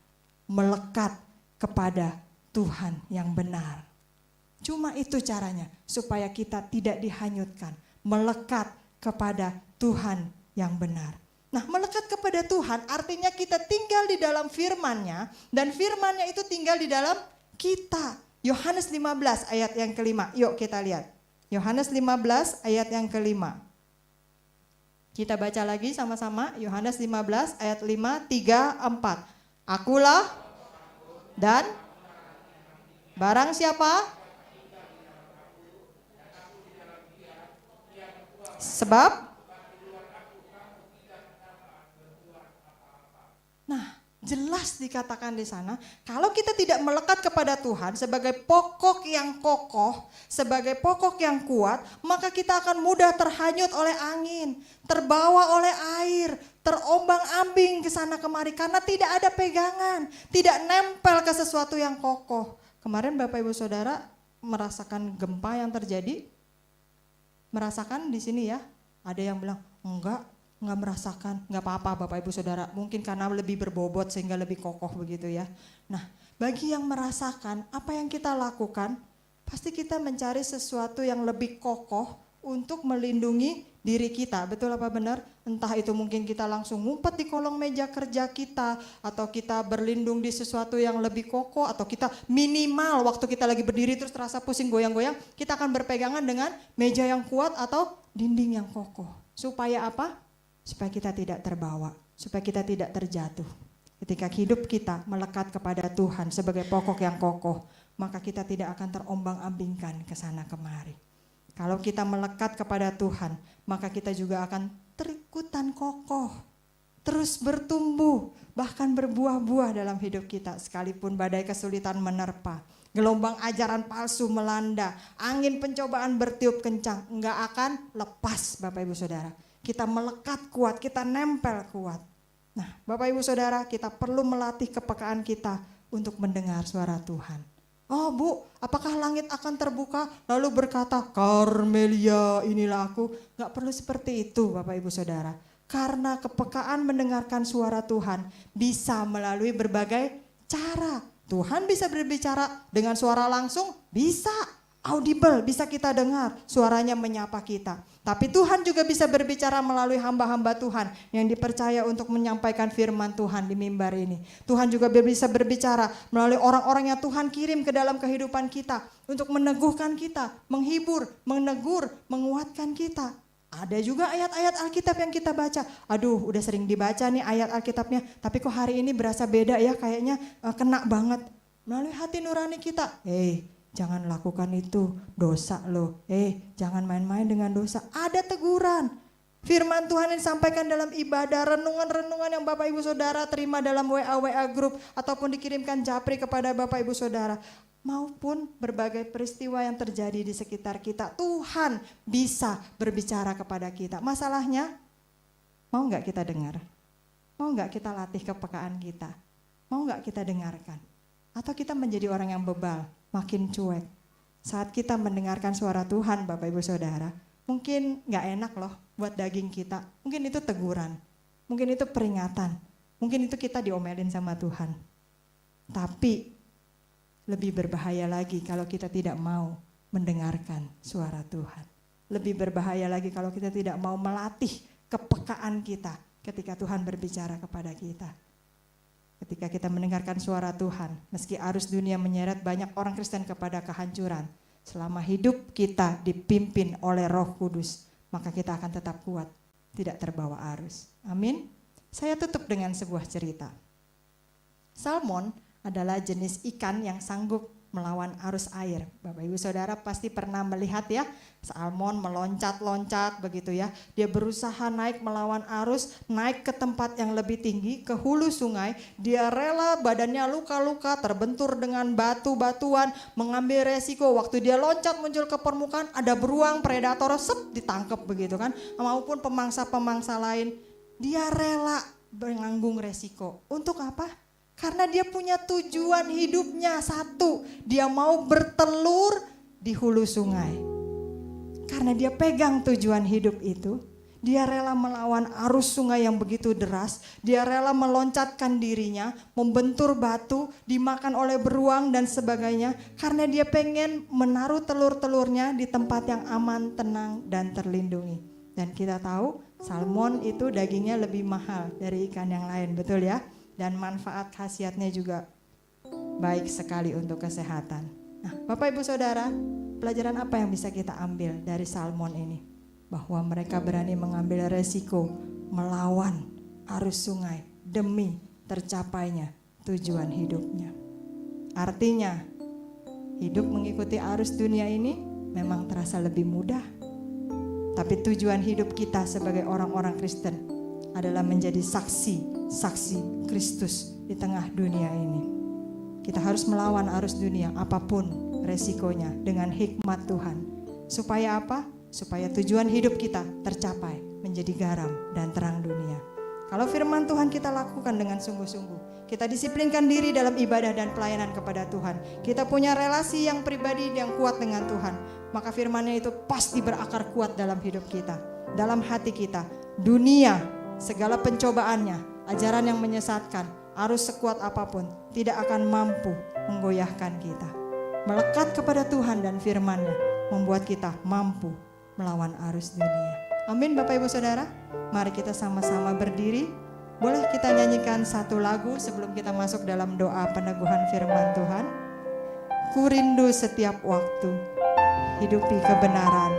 Melekat kepada Tuhan yang benar. Cuma itu caranya supaya kita tidak dihanyutkan. Melekat kepada Tuhan yang benar. Nah, melekat kepada Tuhan artinya kita tinggal di dalam firman-Nya dan firman-Nya itu tinggal di dalam kita. Yohanes 15 ayat yang ke-5. Yuk kita lihat. Yohanes 15 ayat yang ke-5. Kita baca lagi sama-sama Yohanes 15 ayat 5, 3, 4. Akulah dan barang siapa? Sebab jelas dikatakan di sana, kalau kita tidak melekat kepada Tuhan sebagai pokok yang kokoh, sebagai pokok yang kuat, maka kita akan mudah terhanyut oleh angin, terbawa oleh air, terombang-ambing ke sana kemari karena tidak ada pegangan, tidak nempel ke sesuatu yang kokoh. Kemarin Bapak Ibu Saudara merasakan gempa yang terjadi, merasakan di sini ya. Ada yang bilang enggak merasakan, enggak apa-apa Bapak Ibu Saudara, mungkin karena lebih berbobot sehingga lebih kokoh begitu ya. Nah, bagi yang merasakan, apa yang kita lakukan? Pasti kita mencari sesuatu yang lebih kokoh untuk melindungi diri kita, betul apa benar? Entah itu mungkin kita langsung ngumpet di kolong meja kerja kita, atau kita berlindung di sesuatu yang lebih kokoh, atau kita minimal waktu kita lagi berdiri terus terasa pusing goyang-goyang, kita akan berpegangan dengan meja yang kuat atau dinding yang kokoh. Supaya apa? Supaya kita tidak terbawa, supaya kita tidak terjatuh. Ketika hidup kita melekat kepada Tuhan sebagai pokok yang kokoh, maka kita tidak akan terombang-ambingkan ke sana kemari. Kalau kita melekat kepada Tuhan, maka kita juga akan terikutan kokoh, terus bertumbuh, bahkan berbuah-buah dalam hidup kita. Sekalipun badai kesulitan menerpa, gelombang ajaran palsu melanda, angin pencobaan bertiup kencang, enggak akan lepas Bapak Ibu Saudara. Kita melekat kuat, kita nempel kuat. Nah, Bapak Ibu Saudara, kita perlu melatih kepekaan kita untuk mendengar suara Tuhan. Oh Bu, apakah langit akan terbuka lalu berkata, Karmelia inilah aku? Gak perlu seperti itu Bapak Ibu Saudara. Karena kepekaan mendengarkan suara Tuhan bisa melalui berbagai cara. Tuhan bisa berbicara dengan suara langsung, bisa. Audible, bisa kita dengar suaranya menyapa kita. Tapi Tuhan juga bisa berbicara melalui hamba-hamba Tuhan yang dipercaya untuk menyampaikan firman Tuhan di mimbar ini. Tuhan juga bisa berbicara melalui orang-orang yang Tuhan kirim ke dalam kehidupan kita untuk meneguhkan kita, menghibur, menegur, menguatkan kita. Ada juga ayat-ayat Alkitab yang kita baca. Aduh, udah sering dibaca nih ayat Alkitabnya, tapi kok hari ini berasa beda ya, kayaknya kena banget. Melalui hati nurani kita, jangan lakukan itu, dosa loh. Jangan main-main dengan dosa. Ada teguran. Firman Tuhan yang disampaikan dalam ibadah, renungan-renungan yang Bapak Ibu Saudara terima dalam WA group ataupun dikirimkan japri kepada Bapak Ibu Saudara, maupun berbagai peristiwa yang terjadi di sekitar kita. Tuhan bisa berbicara kepada kita. Masalahnya, mau nggak kita dengar? Mau nggak kita latih kepekaan kita? Mau nggak kita dengarkan? Atau kita menjadi orang yang bebal, makin cuek. Saat kita mendengarkan suara Tuhan Bapak Ibu Saudara, mungkin gak enak loh buat daging kita. Mungkin itu teguran, mungkin itu peringatan, mungkin itu kita diomelin sama Tuhan. Tapi lebih berbahaya lagi kalau kita tidak mau mendengarkan suara Tuhan. Lebih berbahaya lagi kalau kita tidak mau melatih kepekaan kita ketika Tuhan berbicara kepada kita. Ketika kita mendengarkan suara Tuhan, meski arus dunia menyeret banyak orang Kristen kepada kehancuran, selama hidup kita dipimpin oleh Roh Kudus, maka kita akan tetap kuat, tidak terbawa arus. Amin. Saya tutup dengan sebuah cerita. Salmon adalah jenis ikan yang sanggup melawan arus air. Bapak Ibu Saudara pasti pernah melihat ya, salmon meloncat-loncat begitu ya. Dia berusaha naik melawan arus, naik ke tempat yang lebih tinggi, ke hulu sungai. Dia rela badannya luka-luka, terbentur dengan batu-batuan, mengambil resiko. Waktu dia loncat muncul ke permukaan, ada beruang, predator, ditangkap begitu kan. Maupun pemangsa-pemangsa lain. Dia rela menanggung resiko. Untuk apa? Karena dia punya tujuan hidupnya satu, dia mau bertelur di hulu sungai. Karena dia pegang tujuan hidup itu, dia rela melawan arus sungai yang begitu deras, dia rela meloncatkan dirinya, membentur batu, dimakan oleh beruang dan sebagainya. Karena dia pengen menaruh telur-telurnya di tempat yang aman, tenang dan terlindungi. Dan kita tahu salmon itu dagingnya lebih mahal dari ikan yang lain, betul ya? Dan manfaat khasiatnya juga baik sekali untuk kesehatan. Nah, Bapak Ibu Saudara, pelajaran apa yang bisa kita ambil dari salmon ini? bahwa mereka berani mengambil resiko melawan arus sungai demi tercapainya tujuan hidupnya. Artinya, hidup mengikuti arus dunia ini memang terasa lebih mudah. Tapi tujuan hidup kita sebagai orang-orang Kristen adalah menjadi saksi Kristus di tengah dunia ini. Kita harus melawan arus dunia apapun resikonya dengan hikmat Tuhan. Supaya apa? Supaya tujuan hidup kita tercapai, menjadi garam dan terang dunia. Kalau firman Tuhan kita lakukan dengan sungguh-sungguh, kita disiplinkan diri dalam ibadah dan pelayanan kepada Tuhan, kita punya relasi yang pribadi yang kuat dengan Tuhan, maka firman-Nya itu pasti berakar kuat dalam hidup kita, dalam hati kita. Dunia, segala pencobaannya, ajaran yang menyesatkan, arus sekuat apapun tidak akan mampu menggoyahkan kita. Melekat kepada Tuhan dan firman-Nya membuat kita mampu melawan arus dunia. Amin Bapak Ibu Saudara. Mari kita sama-sama berdiri. Boleh kita nyanyikan satu lagu sebelum kita masuk dalam doa peneguhan firman Tuhan. Ku rindu setiap waktu hidupi kebenaran.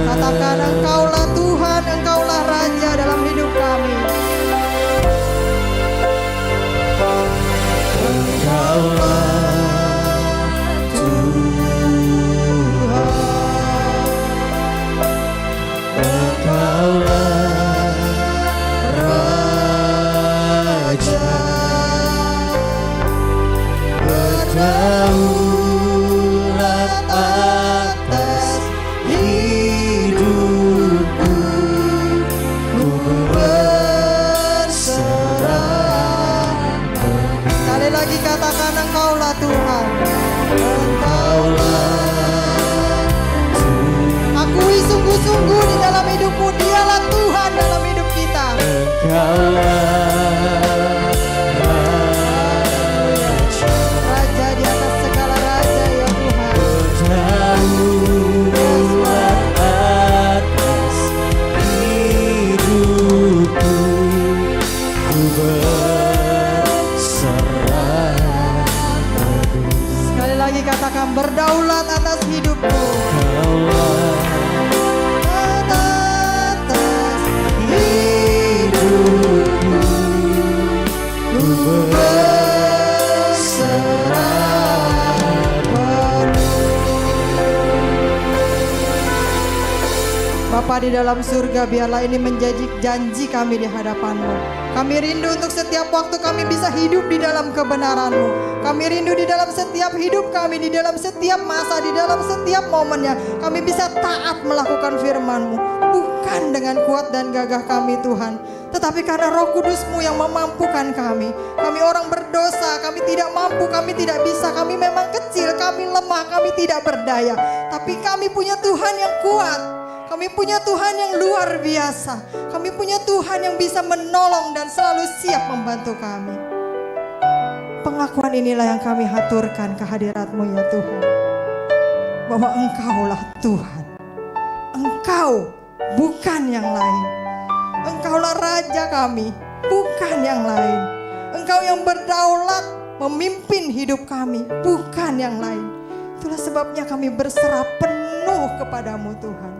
Katakan Engkaulah Tuhan, Engkaulah Raja dalam hidup kami. Engkaulah Tuhan, Engkaulah Raja, berdaulat atas hidupku, ku berserah. Sekali lagi katakan Engkaulah Tuhan, Engkaulah Tuhan. Akui sungguh-sungguh di dalam hidupmu, Dialah Tuhan dalam hidup kita. Engkaulah Raja di atas segala raja ya Tuhan. Berdaulat atas hidupku, ku berserah penuh. Sekali lagi katakan berdaulat atas hidupku. Atas hidupku, ku berserah penuh. Bapa di dalam surga, biarlah ini menjadi janji kami di hadapan-Mu. Kami rindu untuk setiap waktu kami bisa hidup di dalam kebenaran-Mu. Kami rindu di dalam setiap hidup kami, di dalam setiap masa, di dalam setiap momennya kami bisa taat melakukan firman-Mu. Bukan dengan kuat dan gagah kami Tuhan, tetapi karena Roh Kudus-Mu yang memampukan kami. Kami orang berdosa, kami tidak mampu, kami tidak bisa, kami memang kecil, kami lemah, kami tidak berdaya. Tapi kami punya Tuhan yang kuat. Kami punya Tuhan yang luar biasa. Kami punya Tuhan yang bisa menolong dan selalu siap membantu kami. Pengakuan inilah yang kami haturkan kehadirat-Mu ya Tuhan, bahwa Engkaulah Tuhan. Engkau bukan yang lain. Engkaulah Raja kami, bukan yang lain. Engkau yang berdaulat memimpin hidup kami, bukan yang lain. Itulah sebabnya kami berserah penuh kepadamu Tuhan.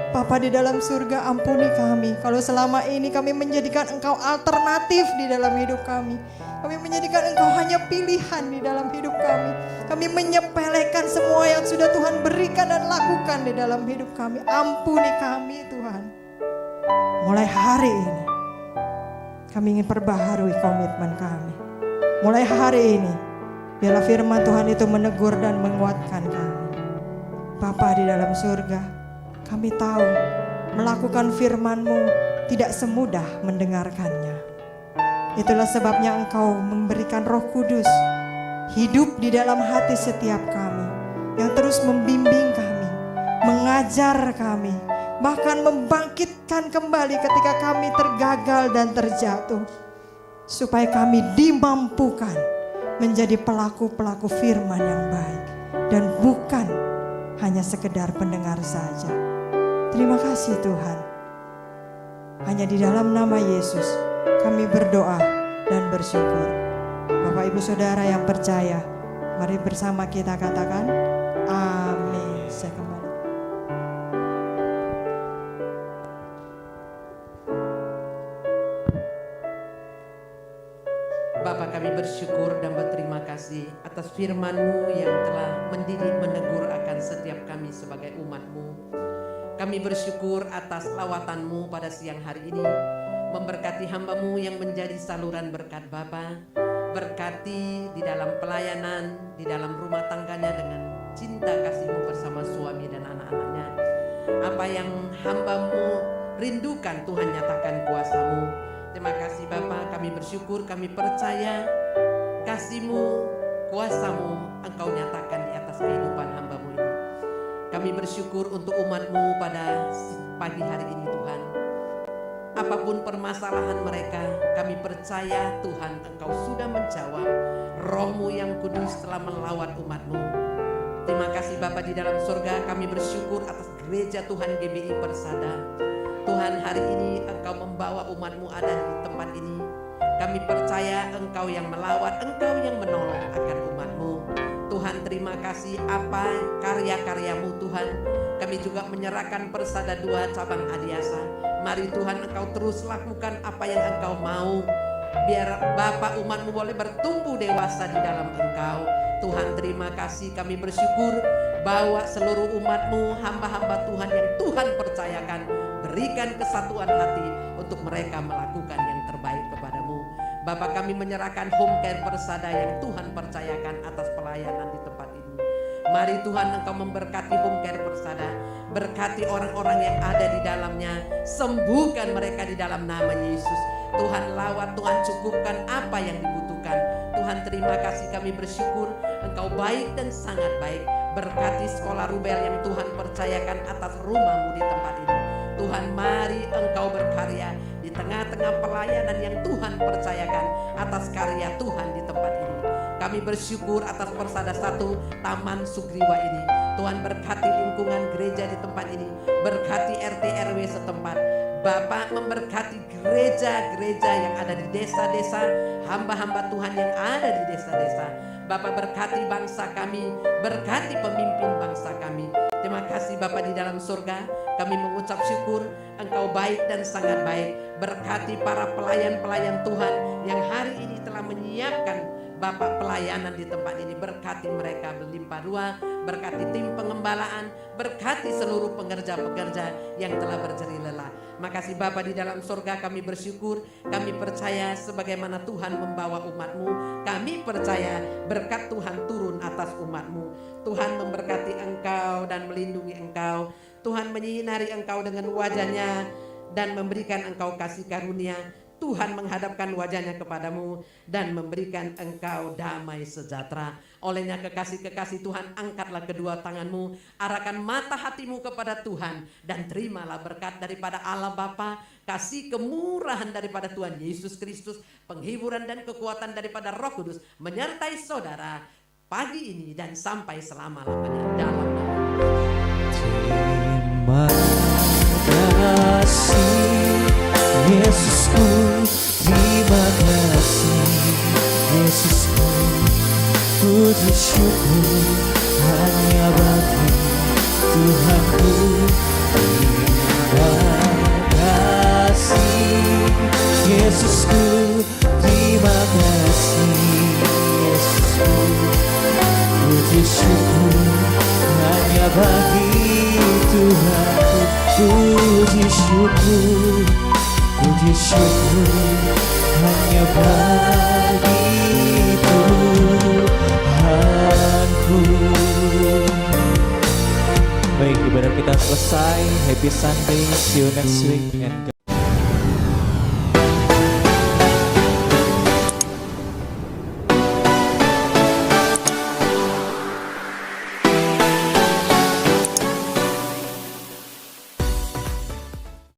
Bapa di dalam surga, ampuni kami kalau selama ini kami menjadikan Engkau alternatif di dalam hidup kami. Kami menjadikan Engkau hanya pilihan di dalam hidup kami. Kami menyepelekan semua yang sudah Tuhan berikan dan lakukan di dalam hidup kami. Ampuni kami Tuhan. Mulai hari ini kami ingin perbaharui komitmen kami. Mulai hari ini biarlah firman Tuhan itu menegur dan menguatkan kami. Bapa di dalam surga, kami tahu melakukan firman-Mu tidak semudah mendengarkannya. Itulah sebabnya Engkau memberikan Roh Kudus hidup di dalam hati setiap kami, yang terus membimbing kami, mengajar kami, bahkan membangkitkan kembali ketika kami tergagal dan terjatuh, supaya kami dimampukan menjadi pelaku-pelaku firman yang baik dan bukan hanya sekedar pendengar saja. Terima kasih Tuhan. Hanya di dalam nama Yesus kami berdoa dan bersyukur. Bapak Ibu Saudara yang percaya, mari bersama kita katakan amin. Saya kembali. Bapa, kami bersyukur dan berterima kasih atas firman-Mu yang telah mendidik menegur akan setiap kami sebagai umat-Mu. Kami bersyukur atas lawatan-Mu pada siang hari ini, memberkati hamba-Mu yang menjadi saluran berkat Bapa. Berkati di dalam pelayanan, di dalam rumah tangganya dengan cinta kasih-Mu bersama suami dan anak-anaknya. Apa yang hamba-Mu rindukan, Tuhan nyatakan kuasa-Mu. Terima kasih Bapa, kami bersyukur, kami percaya kasih-Mu, kuasa-Mu Engkau nyatakan di atas kehidupan hamba-Mu ini. Kami bersyukur untuk umat-Mu pada pagi hari ini Tuhan. Apapun permasalahan mereka, kami percaya Tuhan Engkau sudah menjawab. Roh-Mu yang kudus telah melawat umat-Mu. Terima kasih Bapa di dalam surga, kami bersyukur atas gereja Tuhan GBI Persada. Tuhan, hari ini Engkau membawa umat-Mu ada di tempat ini. Kami percaya Engkau yang melawat, Engkau yang menolong akan umat-Mu. Tuhan, terima kasih apa karya-karya-Mu Tuhan. Kami juga menyerahkan Persada 2 cabang Adiasa. Mari Tuhan Engkau terus lakukan apa yang Engkau mau. Biar Bapak umat-Mu boleh bertumbuh dewasa di dalam Engkau. Tuhan, terima kasih, kami bersyukur. Bawa seluruh umat-Mu, hamba-hamba Tuhan yang Tuhan percayakan. Berikan kesatuan hati untuk mereka melakukan yang terbaik kepadamu. Bapak, kami menyerahkan home care Persada yang Tuhan percayakan atas pelayanan di tempat ini. Mari Tuhan Engkau memberkati home care Persada. Berkati orang-orang yang ada di dalamnya. Sembuhkan mereka di dalam nama Yesus. Tuhan lawat, Tuhan cukupkan apa yang dibutuhkan. Tuhan, terima kasih, kami bersyukur Engkau baik dan sangat baik. Berkati sekolah Rubel yang Tuhan percayakan atas rumah-Mu di tempat ini. Tuhan, mari Engkau berkarya di tengah-tengah pelayanan yang Tuhan percayakan atas karya Tuhan di tempat ini. Kami bersyukur atas Persada 1 Taman Sugriwa ini. Tuhan, berkati lingkungan gereja di tempat ini. Berkati RT RW setempat. Bapak, memberkati gereja-gereja yang ada di desa-desa, hamba-hamba Tuhan yang ada di desa-desa. Bapak, berkati bangsa kami, berkati pemimpin bangsa kami. Terima kasih Bapak di dalam surga, kami mengucap syukur Engkau baik dan sangat baik. Berkati para pelayan-pelayan Tuhan yang hari ini telah menyiapkan Bapak pelayanan di tempat ini. Berkati mereka berlimpah ruah, berkati tim pengembalaan, berkati seluruh pekerja-pekerja yang telah berjerih lelah. Makasih Bapak di dalam surga, kami bersyukur, kami percaya sebagaimana Tuhan membawa umat-Mu, kami percaya berkat Tuhan turun atas umat-Mu. Tuhan memberkati Engkau dan melindungi Engkau. Tuhan menyinari Engkau dengan wajah-Nya dan memberikan Engkau kasih karunia. Tuhan menghadapkan wajah-Nya kepadamu dan memberikan engkau damai sejahtera. Olehnya kekasih-kekasih Tuhan, angkatlah kedua tanganmu, arahkan mata hatimu kepada Tuhan, dan terimalah berkat daripada Allah Bapa, kasih kemurahan daripada Tuhan Yesus Kristus, penghiburan dan kekuatan daripada Roh Kudus menyertai saudara pagi ini dan sampai selama-lamanya dalam nama Terima kasih Yesusku, terima kasih Yesusku, puji syukur hanya bagi Tuhanku. Terima kasih Yesusku, terima kasih Yesusku, puji syukur hanya bagi Tuhanku. Puji syukur, puji syukur hanya bagi Tuhanku. selesai. Happy Sunday, see you next week and